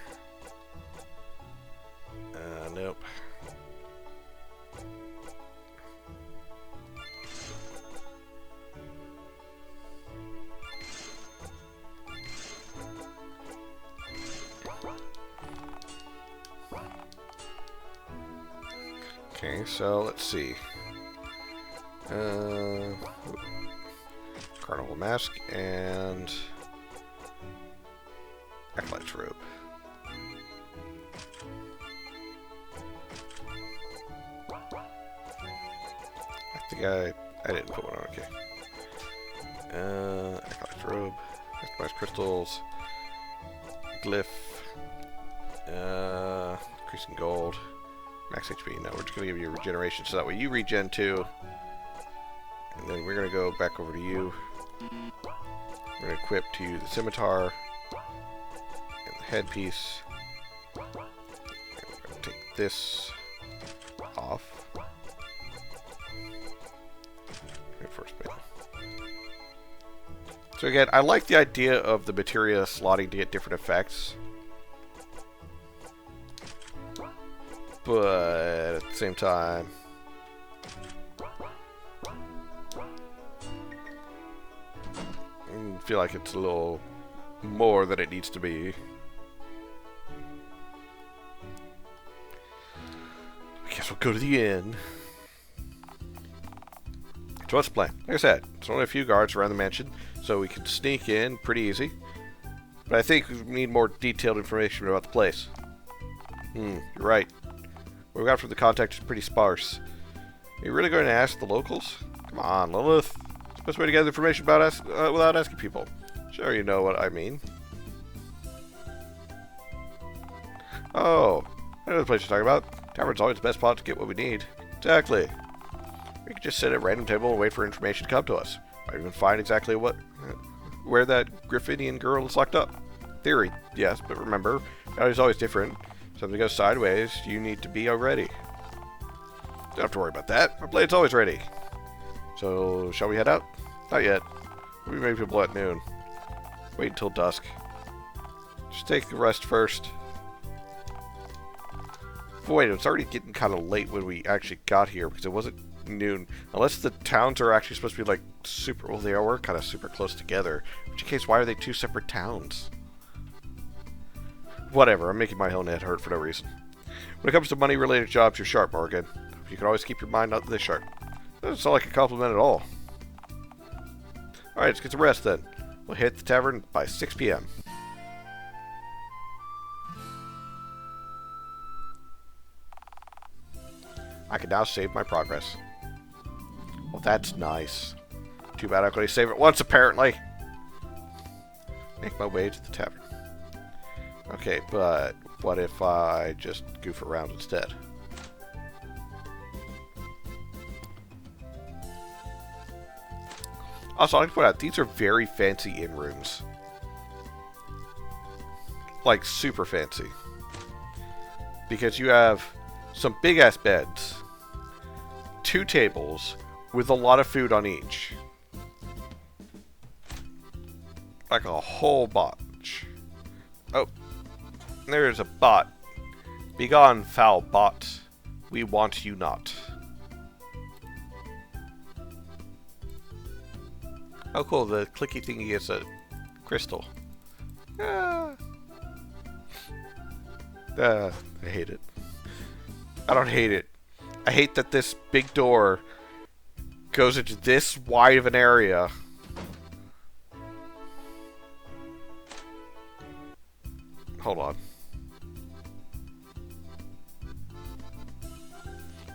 B: Nope. Okay, so let's see. Carnival mask and acolyte's robe. I think I didn't put one on. Okay. Acolyte's robe. Customized crystals. Glyph. Increasing gold. Max HP. No, we're just going to give you regeneration so that way you regen too. And then we're going to go back over to you. We're going to equip to you the scimitar and the headpiece. And we're going to take this off. First bit. So again, I like the idea of the materia slotting to get different effects. But at the same time, I feel like it's a little more than it needs to be. I guess we'll go to the inn. So what's the plan? Like I said, there's only a few guards around the mansion, so we can sneak in pretty easy. But I think we need more detailed information about the place. You're right. What we got from the contact is pretty sparse. Are you really going to ask the locals? Come on, Lilith. It's the best way to get information about us without asking people. Sure, you know what I mean. Oh, I know the place you're talking about. Tavern's always the best spot to get what we need. Exactly. We could just sit at a random table and wait for information to come to us. Might even find exactly where that Griffinian girl is locked up. Theory, yes, but remember, reality's always different. If something goes sideways, you need to be ready. Don't have to worry about that. Our blade's always ready. So, shall we head out? Not yet. We may be at noon. Wait until dusk. Just take the rest first. But wait, it's already getting kind of late when we actually got here because it wasn't noon. Unless the towns are actually supposed to be like super, well, they were kind of super close together. In which case, why are they two separate towns? Whatever, I'm making my own head hurt for no reason. When it comes to money-related jobs, you're sharp, Morgan. You can always keep your mind not this sharp. That doesn't sound like a compliment at all. Alright, let's get some rest then. We'll hit the tavern by 6 p.m. I can now save my progress. Well, that's nice. Too bad I could only save it once, apparently. Make my way to the tavern. Okay, but what if I just goof around instead? Also, I'd like to point out, these are very fancy inn rooms. Like, super fancy. Because you have some big-ass beds, 2 tables, with a lot of food on each. Like a whole bunch. Oh, there's a bot. Begone, foul bot. We want you not. Oh, cool. The clicky thingy is a crystal. I hate it. I don't hate it. I hate that this big door goes into this wide of an area. Hold on.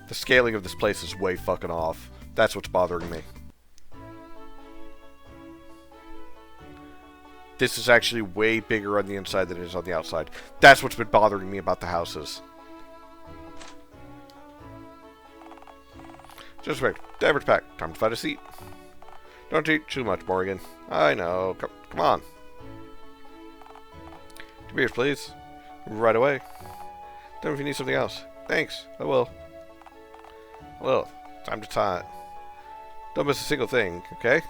B: The scaling of this place is way fucking off. That's what's bothering me. This is actually way bigger on the inside than it is on the outside. That's what's been bothering me about the houses. Just wait. David's back. Time to find a seat. Don't eat too much, Morgan. I know. Come on. 2 beers, please. Right away. Tell me if you need something else. Thanks. I will. Well, time to time. Don't miss a single thing, okay?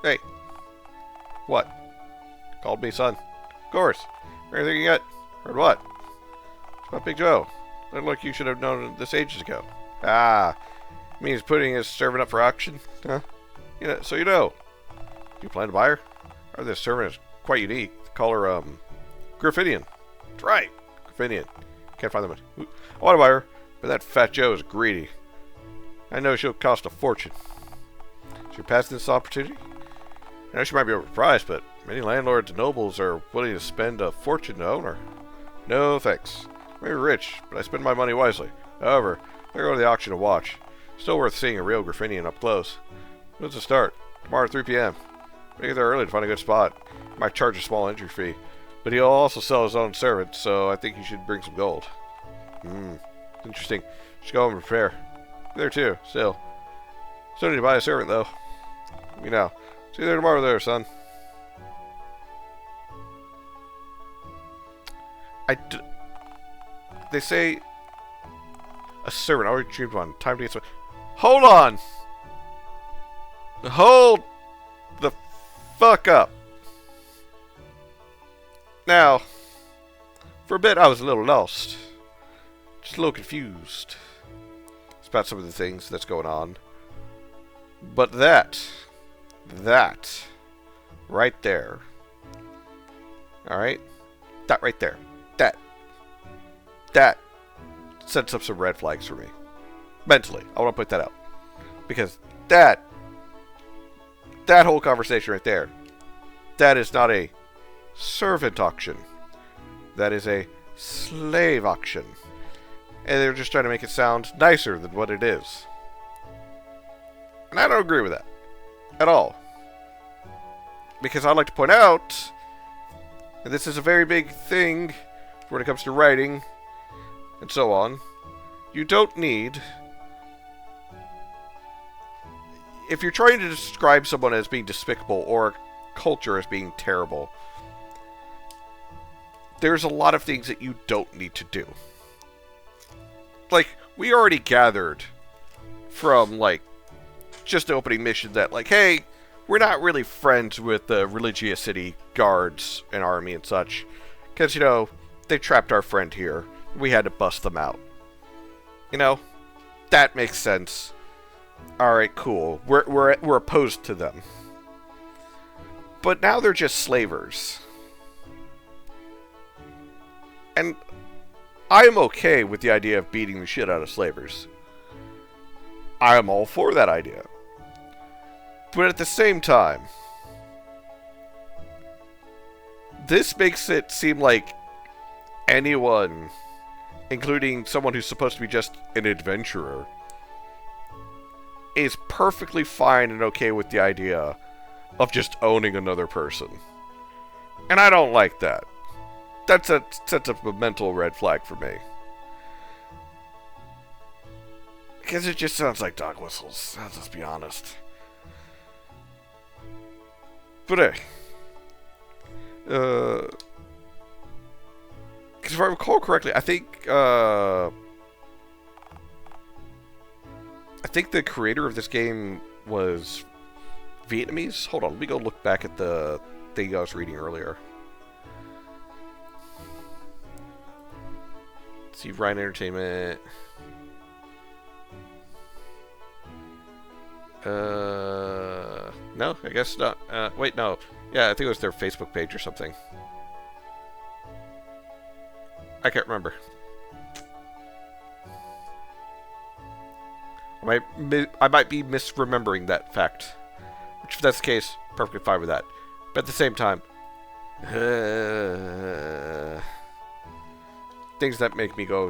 B: Hey. What? Called me son. Of course. Anything you got? Heard what? It's about Big Joe. Looked like you should have known this ages ago. Ah. Means putting his servant up for auction? Huh? You know, so you know. Do you plan to buy her? Or this servant is quite unique. Call her, Griffinian. That's right. Griffinian. Can't find them. I want to buy her, but that fat Joe is greedy. I know she'll cost a fortune. Should we pass this opportunity? I know she might be overpriced, but many landlords and nobles are willing to spend a fortune to own her. No thanks. Maybe rich, but I spend my money wisely. However, I go to the auction to watch. Still worth seeing a real Griffinian up close. When's the start? Tomorrow at 3 p.m. I get there early to find a good spot. Might charge a small entry fee. But he'll also sell his own servant, so I think he should bring some gold. Interesting. Should go home and prepare. There too, still. Still need to buy a servant, though. You know. See you there tomorrow there, son. They say a servant. I already dreamed one. Time to get some. Hold on! Hold the fuck up. Now, for a bit I was a little lost. Just a little confused. It's about some of the things that's going on. But that right there. Alright? That right there. That sets up some red flags for me. Mentally. I want to put that out. Because that whole conversation right there, that is not a servant auction. That is a slave auction. And they're just trying to make it sound nicer than what it is. And I don't agree with that. At all. Because I'd like to point out, and this is a very big thing when it comes to writing, and so on, you don't need... If you're trying to describe someone as being despicable or a culture as being terrible, there's a lot of things that you don't need to do. Like, we already gathered from, like, just the opening mission that, like, hey, we're not really friends with the Religiosity guards and army and such. Because, you know, they trapped our friend here. We had to bust them out. You know, that makes sense. Alright, cool. We're opposed to them. But now they're just slavers. And I am okay with the idea of beating the shit out of slavers. I am all for that idea. But at the same time, this makes it seem like anyone, including someone who's supposed to be just an adventurer, is perfectly fine and okay with the idea of just owning another person. And I don't like that. That sets up a mental red flag for me. Because it just sounds like dog whistles. Let's be honest. But hey. Because if I recall correctly, I think the creator of this game was Vietnamese. Hold on, let me go look back at the thing I was reading earlier. Let's see, Ryan Entertainment. No, I guess not. Wait, no. Yeah, I think it was their Facebook page or something. I can't remember. I might be misremembering that fact. Which, if that's the case, perfectly fine with that. But at the same time, things that make me go,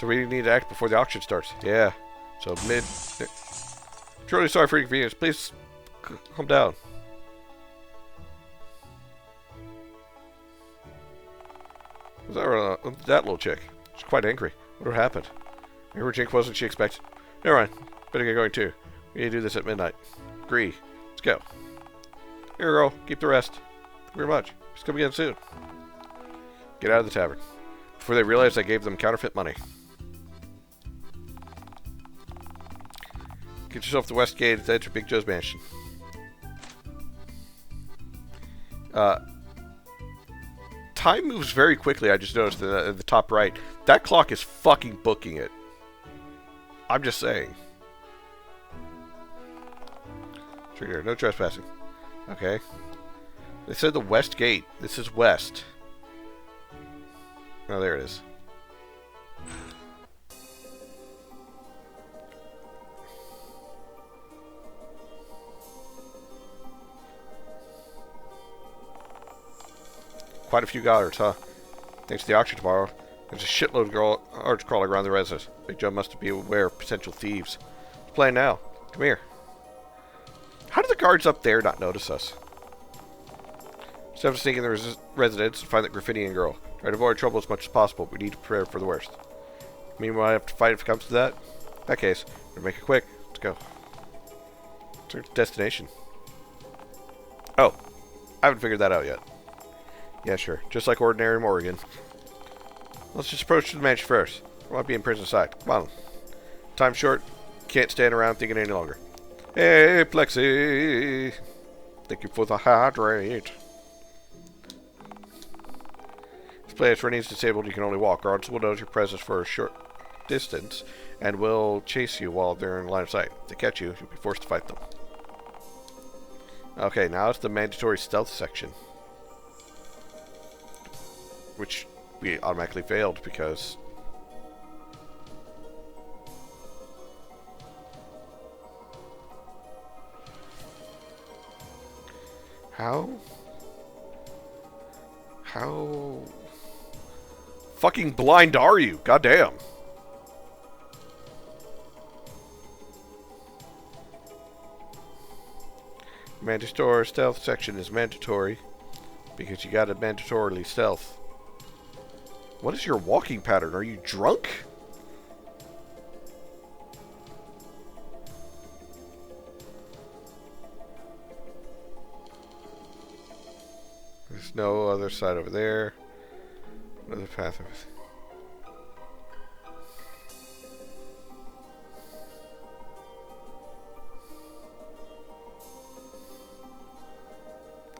B: So we need to act before the auction starts. Yeah. So truly sorry for your inconvenience. Please calm down. What's that little chick? She's quite angry. What happened? Maybe her drink wasn't she expected. Never mind. Better get going too. We need to do this at midnight. Agree. Let's go. Here, girl. Keep the rest. Thank you very much. It's coming in soon. Get out of the tavern. Before they realize I gave them counterfeit money. Get yourself to the west gate to enter Big Joe's mansion. Time moves very quickly, I just noticed at the top right. That clock is fucking booking it. I'm just saying. Trigger, no trespassing. Okay. They said the west gate. This is west. Oh, there it is. Quite a few guards, huh? Thanks to the auction tomorrow, there's a shitload of guards crawling around the residence. Big Joe must be aware of potential thieves. Let's play now. Come here. How do the guards up there not notice us? Just have to sneak in the residence and find that graffitiing girl. Try to avoid trouble as much as possible. We need to prepare for the worst. Meanwhile, I have to fight if it comes to that. In that case, we'll make it quick. Let's go. What's our destination? Oh, I haven't figured that out yet. Yeah, sure. Just like ordinary Morrigan. Let's just approach the mansion first. I won't be in prison side. Come on. Time's short. Can't stand around thinking any longer. Hey, Plexi. Thank you for the hydrate. This place remains disabled. You can only walk. Guards will notice your presence for a short distance and will chase you while they're in line of sight. If they catch you, you'll be forced to fight them. Okay, now it's the mandatory stealth section. Which we automatically failed because how fucking blind are you? Goddamn. Mandatory stealth section is mandatory because you gotta mandatorily stealth. What is your walking pattern? Are you drunk? There's no other side over there. Another path over there.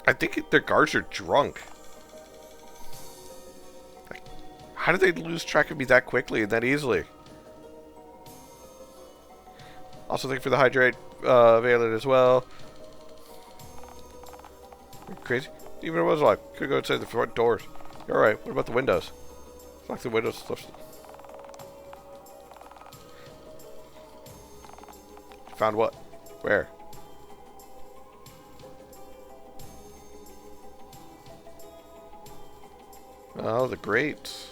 B: I think their guards are drunk. How did they lose track of me that quickly and that easily? Also, thank you for the hydrate, Valen as well. You're crazy? Even if it was locked, could go inside the front doors. You're alright. What about the windows? Lock the windows. Found what? Where? Oh, the grates.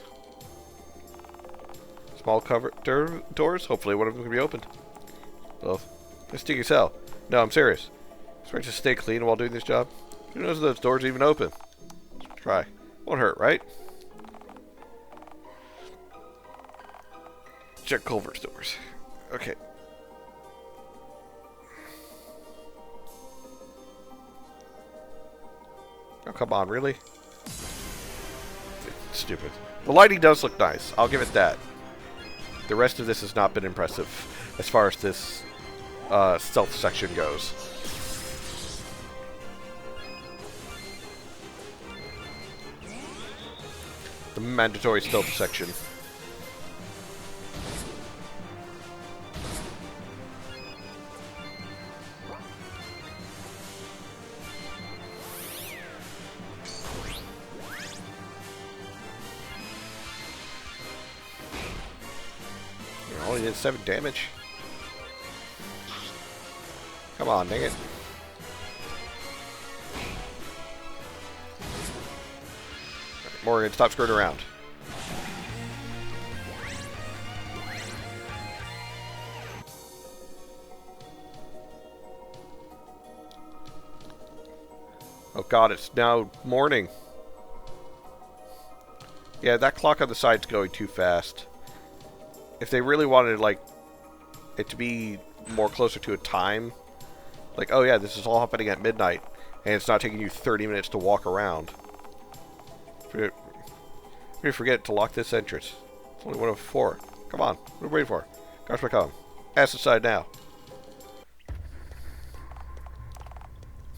B: Small cover doors. Hopefully one of them can be opened. Well, it's stinky cell. No, I'm serious. It's right to stay clean while doing this job. Who knows if those doors even open? Let's try. Won't hurt, right? Check Culver's doors. Okay. Oh, come on, really? Stupid. The lighting does look nice. I'll give it that. The rest of this has not been impressive as far as this stealth section goes. The mandatory stealth section. Only did 7 damage. Come on, dang it. Right, Morgan, stop screwing around. Oh god, it's now morning. Yeah, that clock on the side's going too fast. If they really wanted, like, it to be more closer to a time, like, oh yeah, this is all happening at midnight, and it's not taking you 30 minutes to walk around. We forget to lock this entrance. It's only one of 4. Come on. What are we waiting for? Guards may come. Ass inside now.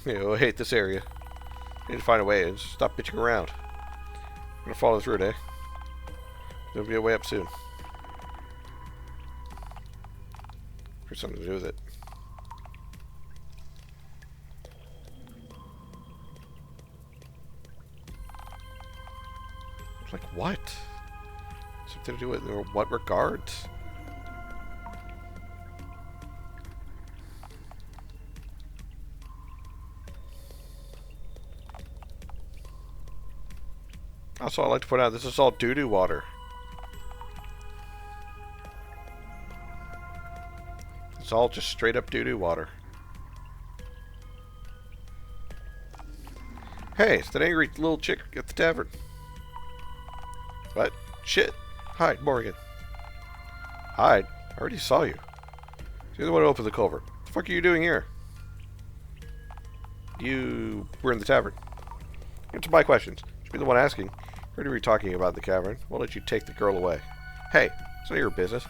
B: I hate this area. We need to find a way and stop bitching around. I'm gonna follow this route, eh? There'll be a way up soon. There's something to do with it. It's like, what? Something to do with what regards? Also, I'd like to point out, this is all doo-doo water. It's all just straight up doo-doo water. Hey, it's that angry little chick at the tavern. What? Shit. Hide, Morgan. Hide? I already saw you. You're the one who opened the culvert. What the fuck are you doing here? You were in the tavern. Answer my questions. Should be the one asking. Heard you were talking about the cavern. We'll let you take the girl away. Hey, it's not your business.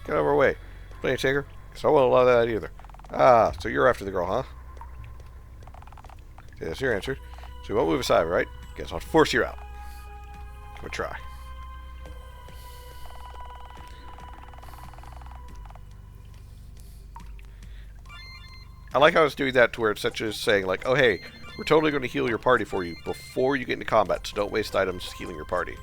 B: Get out of our way. Plenty to take her? Because I won't allow that either. Ah, so you're after the girl, huh? Okay, that's your answer. So you won't move aside, right? Guess I'll force you out. Give it a try. I like how it's doing that to where it's such as saying, like, oh, hey, we're totally going to heal your party for you before you get into combat, so don't waste items healing your party.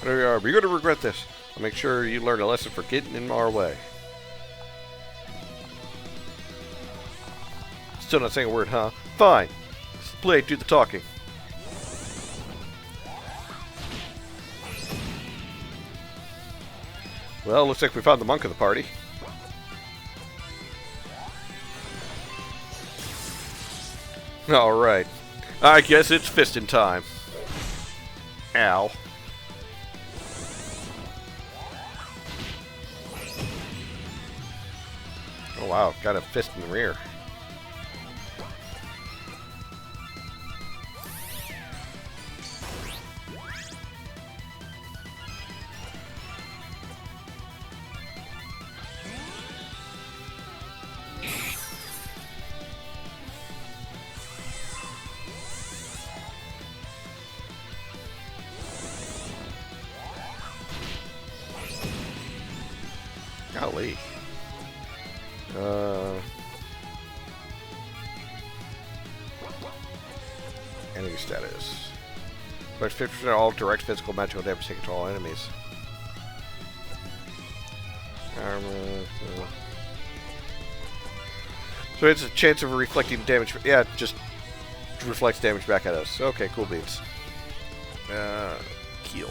B: There we are. You're going to regret this. I'll make sure you learn a lesson for getting in our way. Still not saying a word, huh? Fine. Blade, do the talking. Well, looks like we found the monk of the party. Alright. I guess it's fisting time. Ow. Oh wow, got a fist in the rear. Golly. Enemy status. But 50% of all direct physical magical damage taken to all enemies. Armor. So it's a chance of reflecting damage. Yeah, it just reflects damage back at us. Okay, cool beans. Heal.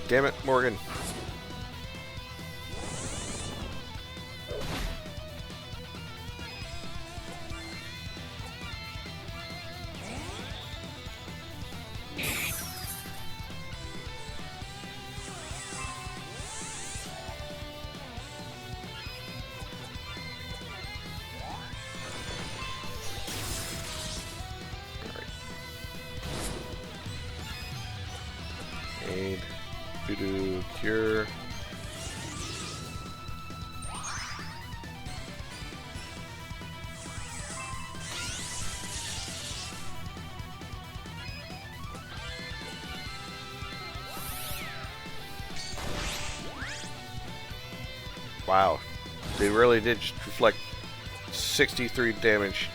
B: Damn it, Morgan. Aid. Doo-doo. Cure. Wow. They really did just reflect 63 damage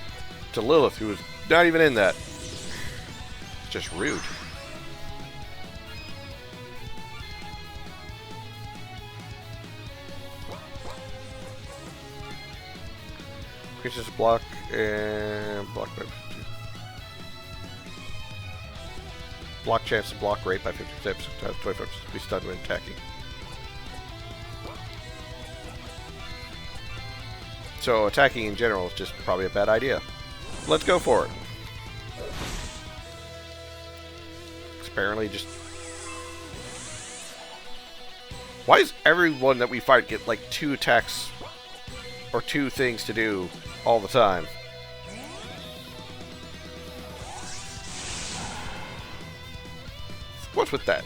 B: to Lilith, who was not even in that. just rude. Increases block and block by 50. Block chance and block rate by 50%. 25% to be stunned when attacking. So attacking in general is just probably a bad idea. Let's go for it. Apparently just... Why does everyone that we fight get like 2 attacks or 2 things to do all the time? What's with that?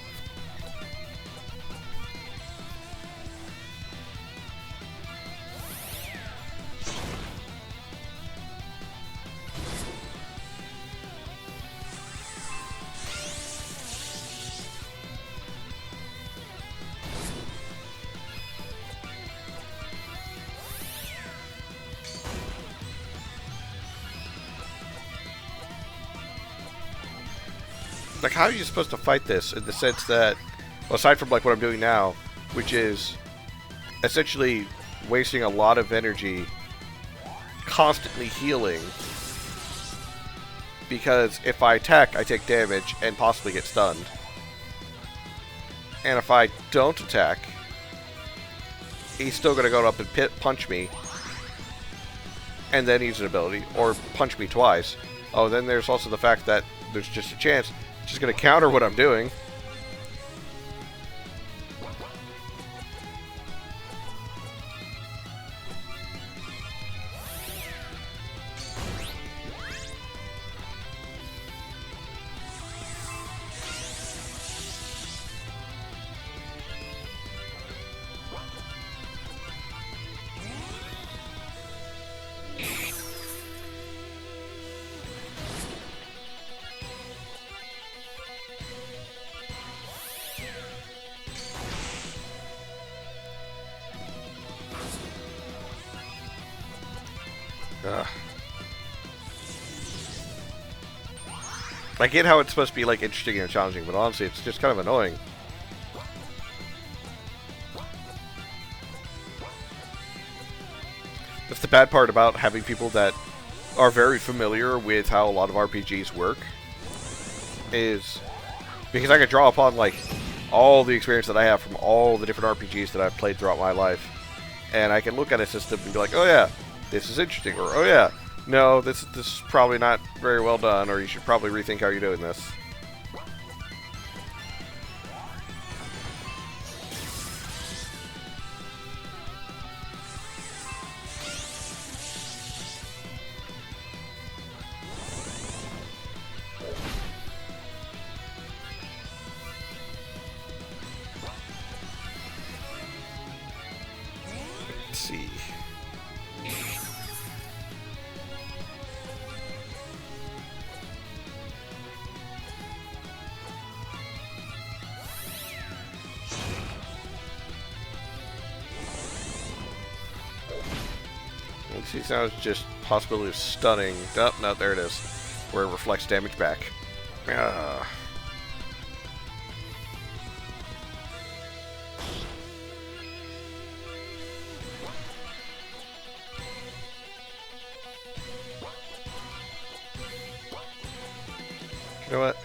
B: Like, how are you supposed to fight this in the sense that, well, aside from like what I'm doing now, which is essentially wasting a lot of energy constantly healing, because if I attack, I take damage and possibly get stunned. And if I don't attack, he's still going to go up and punch me, and then use an ability, or punch me twice. Oh, then there's also the fact that there's just a chance just going to counter what I'm doing. I get how it's supposed to be like interesting and challenging, but honestly, it's just kind of annoying. That's the bad part about having people that are very familiar with how a lot of RPGs work, is because I can draw upon like all the experience that I have from all the different RPGs that I've played throughout my life, and I can look at a system and be like, oh yeah, this is interesting, or oh yeah, no, this is probably not very well done, or you should probably rethink how you're doing this. Let's see. See, now it's just possibility of stunning. Oh, no, there it is. Where it reflects damage back. Ah. You know what?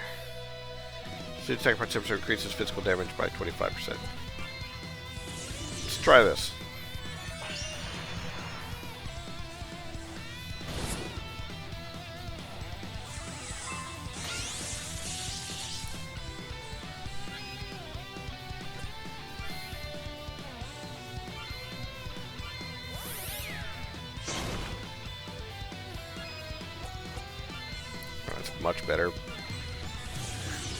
B: Should attack by 10% increases physical damage by 25%. Let's try this. That's much better.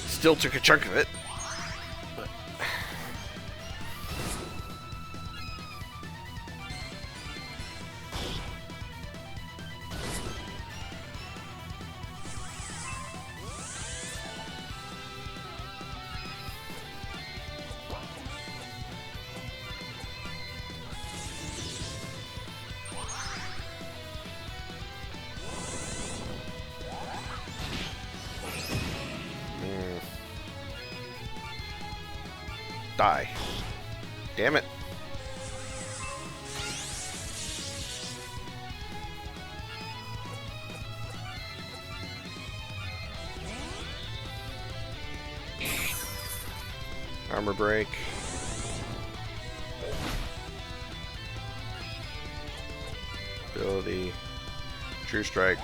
B: Still took a chunk of it. But Die. Damn it. Armor break. Ability. True strike.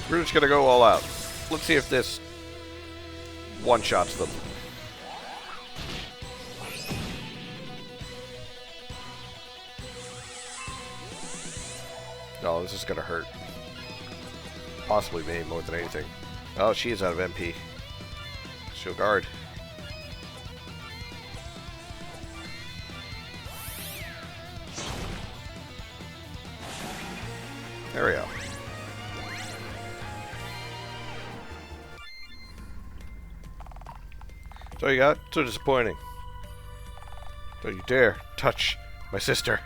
B: We're just gonna go all out. Let's see if this one-shots them. No, this is gonna hurt. Possibly me more than anything. Oh, she is out of MP. She'll guard. There we go. So you got? So disappointing. Don't you dare touch my sister.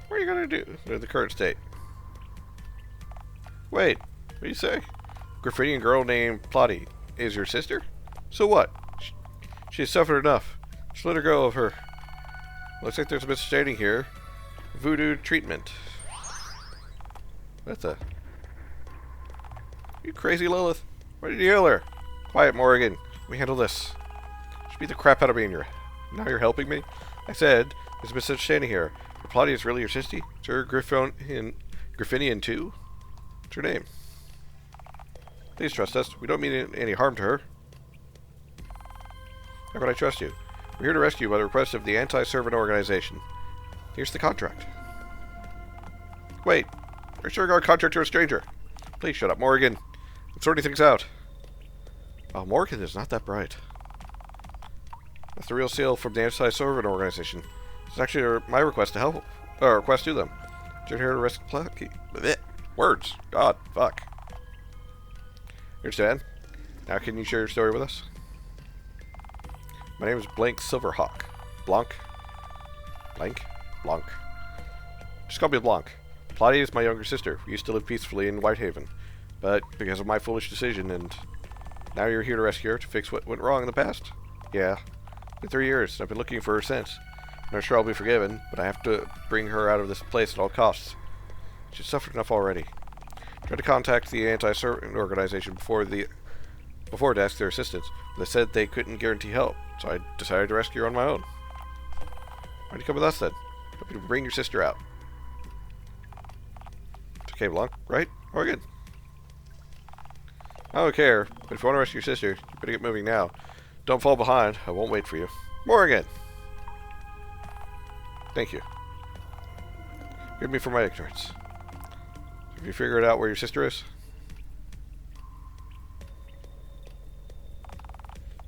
B: What are you gonna do with the current state? Wait, what do you say? Graffiti girl named Plotty is your sister? So what? She has suffered enough. Just let her go of her. Looks like there's a misunderstanding here. Voodoo treatment. What the? You crazy Lilith? Why did you heal her? Quiet, Morrigan. We handle this. She beat the crap out of me and now you're helping me? I said, there's a misunderstanding here. Plotty is really your sissy? Is her Griffinian too? What's her name? Please trust us. We don't mean any harm to her. How can I trust you? We're here to rescue you by the request of the anti-servant organization. Here's the contract. Wait. We're sharing our contract to a stranger. Please shut up, Morrigan. I'm sorting things out. Oh, Morrigan is not that bright. That's the real seal from the anti-servant organization. It's actually my request to help. Or request to them. You're here to rescue Plucky. Words. God. Fuck. Understand? Now can you share your story with us? My name is Blank Silverhawk. Blanc? Blanc. Just call me Blanc. Plotty is my younger sister. We used to live peacefully in Whitehaven. But because of my foolish decision and now you're here to rescue her to fix what went wrong in the past? Yeah. It's been 3 years and I've been looking for her since. I'm not sure I'll be forgiven, but I have to bring her out of this place at all costs. She's suffered enough already. Tried to contact the anti-servant organization before to ask their assistance. But they said they couldn't guarantee help, so I decided to rescue her on my own. Why'd you come with us then? Help you to bring your sister out. It's okay, Blanc, right? Morgan? I don't care, but if you want to rescue your sister, you better get moving now. Don't fall behind. I won't wait for you. Morgan! Thank you. Forgive me for my ignorance. Have you figured out where your sister is?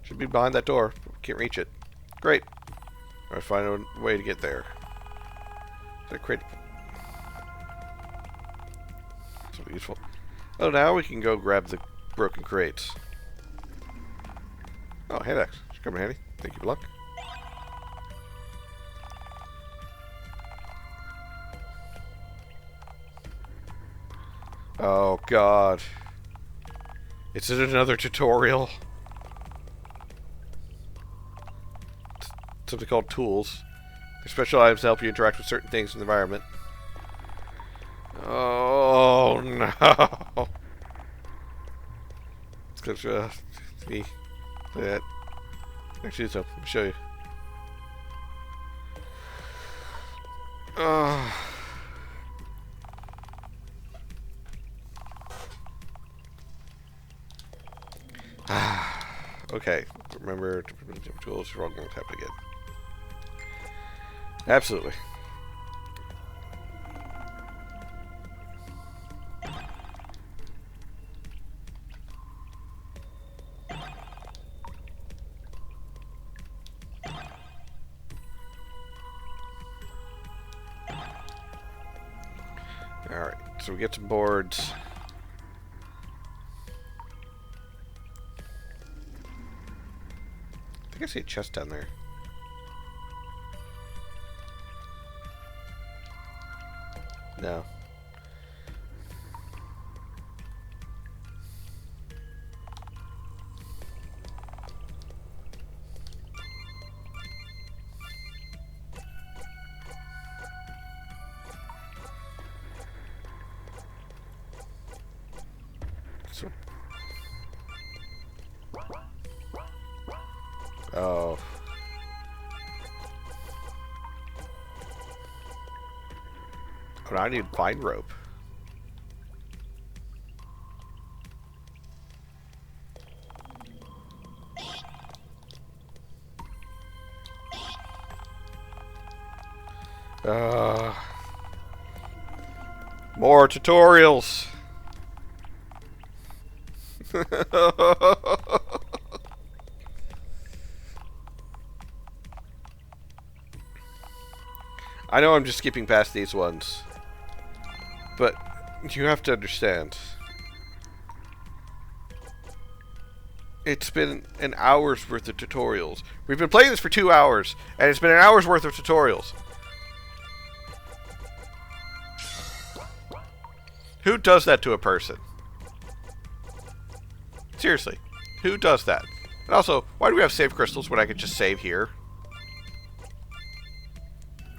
B: Should be behind that door. Can't reach it. Great. I'll find a way to get there. That crate. So useful. Oh, now we can go grab the broken crates. Oh, hand axe. Should come in handy. Thank you, Blanc. Oh, God. Is it another tutorial? It's something called tools. They're special items to help you interact with certain things in the environment. Oh, no. It's because, see, that. Actually, so, let me show you. Okay, remember to put the tools, wrong won't happen again. Absolutely. Alright, so we get some boards. I think I see a chest down there. No. Oh. Oh, I need vine rope. More tutorials. I know I'm just skipping past these ones, but you have to understand. It's been an hour's worth of tutorials. We've been playing this for 2 hours, and it's been an hour's worth of tutorials. Who does that to a person? Seriously, who does that? And also, why do we have save crystals when I could just save here?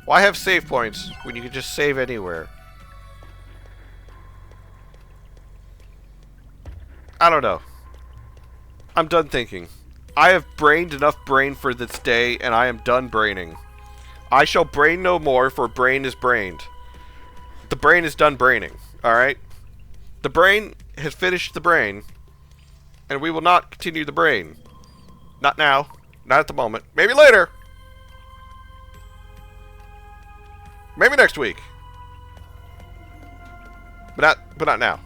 B: Why have save points when you can just save anywhere? I don't know. I'm done thinking. I have brained enough brain for this day, and I am done braining. I shall brain no more, for brain is brained. The brain is done braining, alright? The brain has finished the brain, and we will not continue the brain. Not now. Not at the moment. Maybe later. Maybe next week. But not now.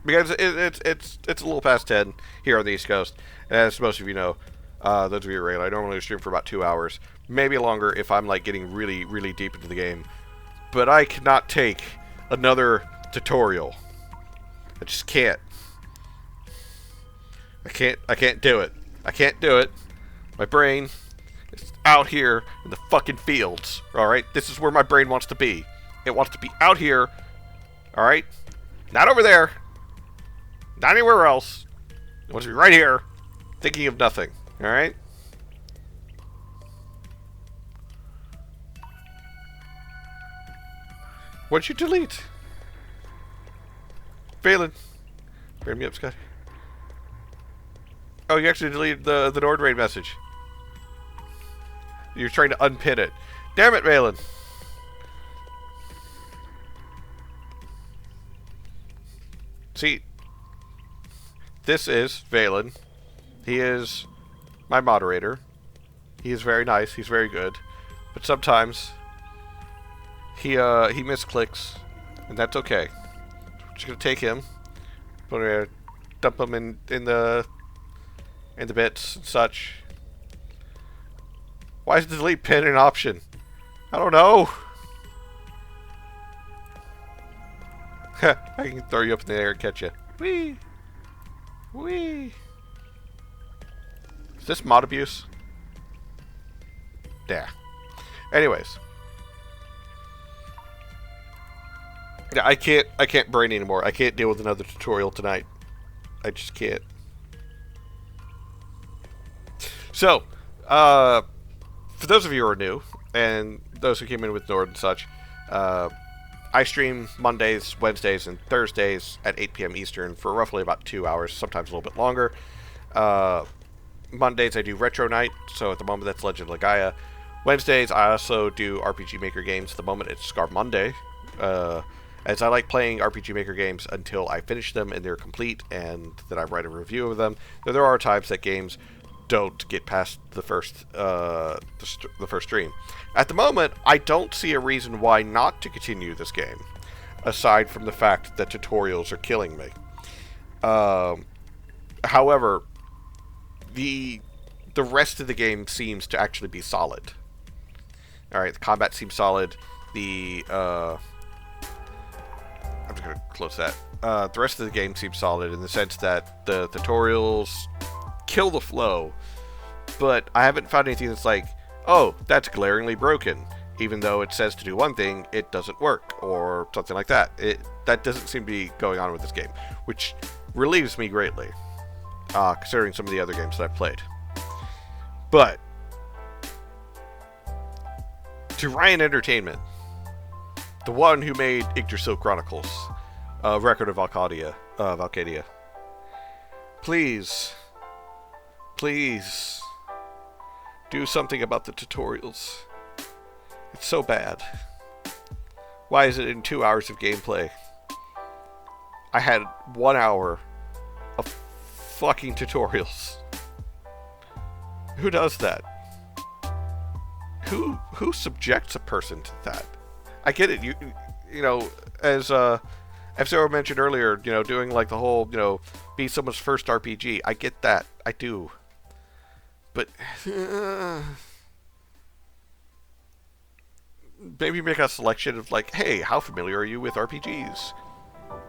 B: Because it's a little past 10 here on the East Coast. And as most of you know, those of you who are regular, I normally stream for about 2 hours. Maybe longer if I'm like getting really, really deep into the game. But I cannot take another tutorial. I just can't. I can't do it. I can't do it. My brain is out here in the fucking fields. Alright? This is where my brain wants to be. It wants to be out here. Alright? Not over there. Not anywhere else. It wants to be right here. Thinking of nothing. Alright? What'd you delete? Valen. Bring me up, Scott. Oh, you actually deleted the Nord raid message. You're trying to unpin it. Damn it, Valen. See, this is Valen. He is my moderator. He is very nice. He's very good. But sometimes he misclicks, and that's okay. I'm just gonna take him. I'm gonna dump him in the bits and such. Why is the delete pin an option? I don't know. I can throw you up in the air and catch you. Whee! Whee! Is this mod abuse? Yeah. Anyways. Yeah, I can't brain anymore. I can't deal with another tutorial tonight. I just can't. So, for those of you who are new, and those who came in with Nord and such, I stream Mondays, Wednesdays, and Thursdays at 8 p.m. Eastern for roughly about 2 hours, sometimes a little bit longer. Mondays I do Retro Night, so at the moment that's Legend of Gaia. Wednesdays I also do RPG Maker games. At the moment it's Scar Monday, as I like playing RPG Maker games until I finish them and they're complete, and then I write a review of them. Though there are times that games don't get past the first stream. At the moment, I don't see a reason why not to continue this game, aside from the fact that tutorials are killing me. However, the rest of the game seems to actually be solid. Alright, the combat seems solid. I'm just going to close that. The rest of the game seems solid in the sense that the tutorials kill the flow, but I haven't found anything that's like, oh, that's glaringly broken. Even though it says to do one thing, it doesn't work, or something like that. That doesn't seem to be going on with this game, which relieves me greatly, considering some of the other games that I've played. But to Ryan Entertainment, the one who made Yggdrasil Chronicles, Record of Valkadia, please, Do something about the tutorials. It's so bad. Why is it in 2 hours of gameplay? I had 1 hour of fucking tutorials. Who does that? Who subjects a person to that? I get it. You know, as F-Zero mentioned earlier, you know, doing like the whole, you know, be someone's first RPG. I get that. I do. But maybe make a selection of like, hey, how familiar are you with RPGs?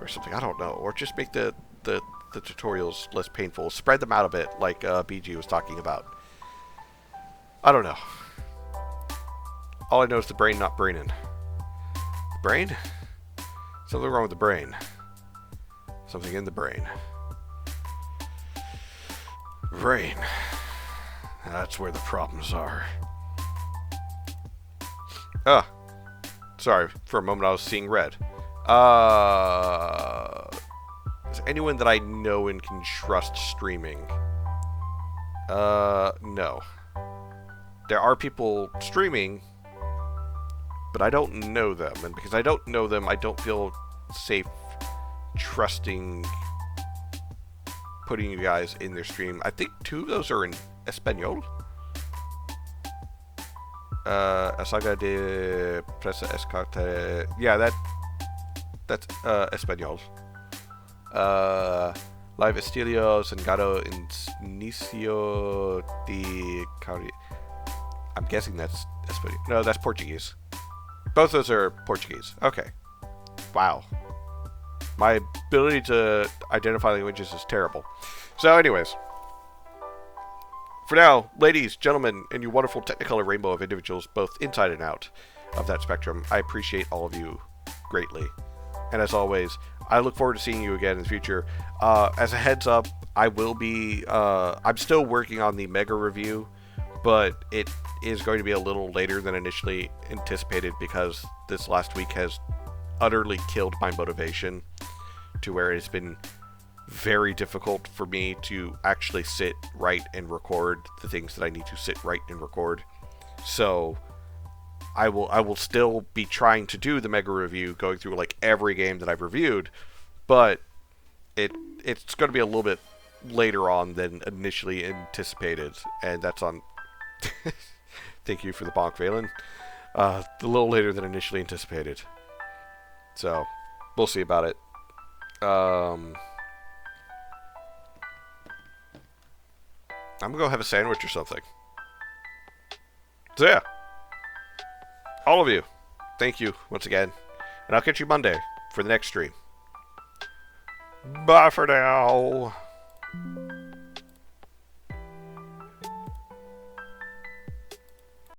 B: Or something, I don't know. Or just make the tutorials less painful. Spread them out a bit, like BG was talking about. I don't know. All I know is the brain not braining. Brain? Something wrong with the brain. Something in the brain. Brain. That's where the problems are. Ah. Sorry, for a moment I was seeing red. Is anyone that I know and can trust streaming? No. There are people streaming, but I don't know them. And because I don't know them, I don't feel safe trusting putting you guys in their stream. I think 2 of those are in Espanol. Saga de Presa Escarte. Yeah, that's Espanol. Live Estilio, Sangado, Inicio de Cari. I'm guessing that's Espanol. No, that's Portuguese. Both those are Portuguese. Okay. Wow. My ability to identify languages is terrible. So, anyways. For now, ladies, gentlemen, and you wonderful Technicolor rainbow of individuals, both inside and out of that spectrum, I appreciate all of you greatly. And as always, I look forward to seeing you again in the future. As a heads up, I will be... I'm still working on the Mega review, but it is going to be a little later than initially anticipated because this last week has utterly killed my motivation to where it's been very difficult for me to actually sit, write, and record the things that I need to sit, write, and record. So I will still be trying to do the Mega review, going through like every game that I've reviewed, but it's going to be a little bit later on than initially anticipated, and that's on. Thank you for the bonk, Valen. A little later than initially anticipated. So we'll see about it. I'm gonna go have a sandwich or something. So yeah, all of you, thank you once again, and I'll catch you Monday for the next stream. Bye for now.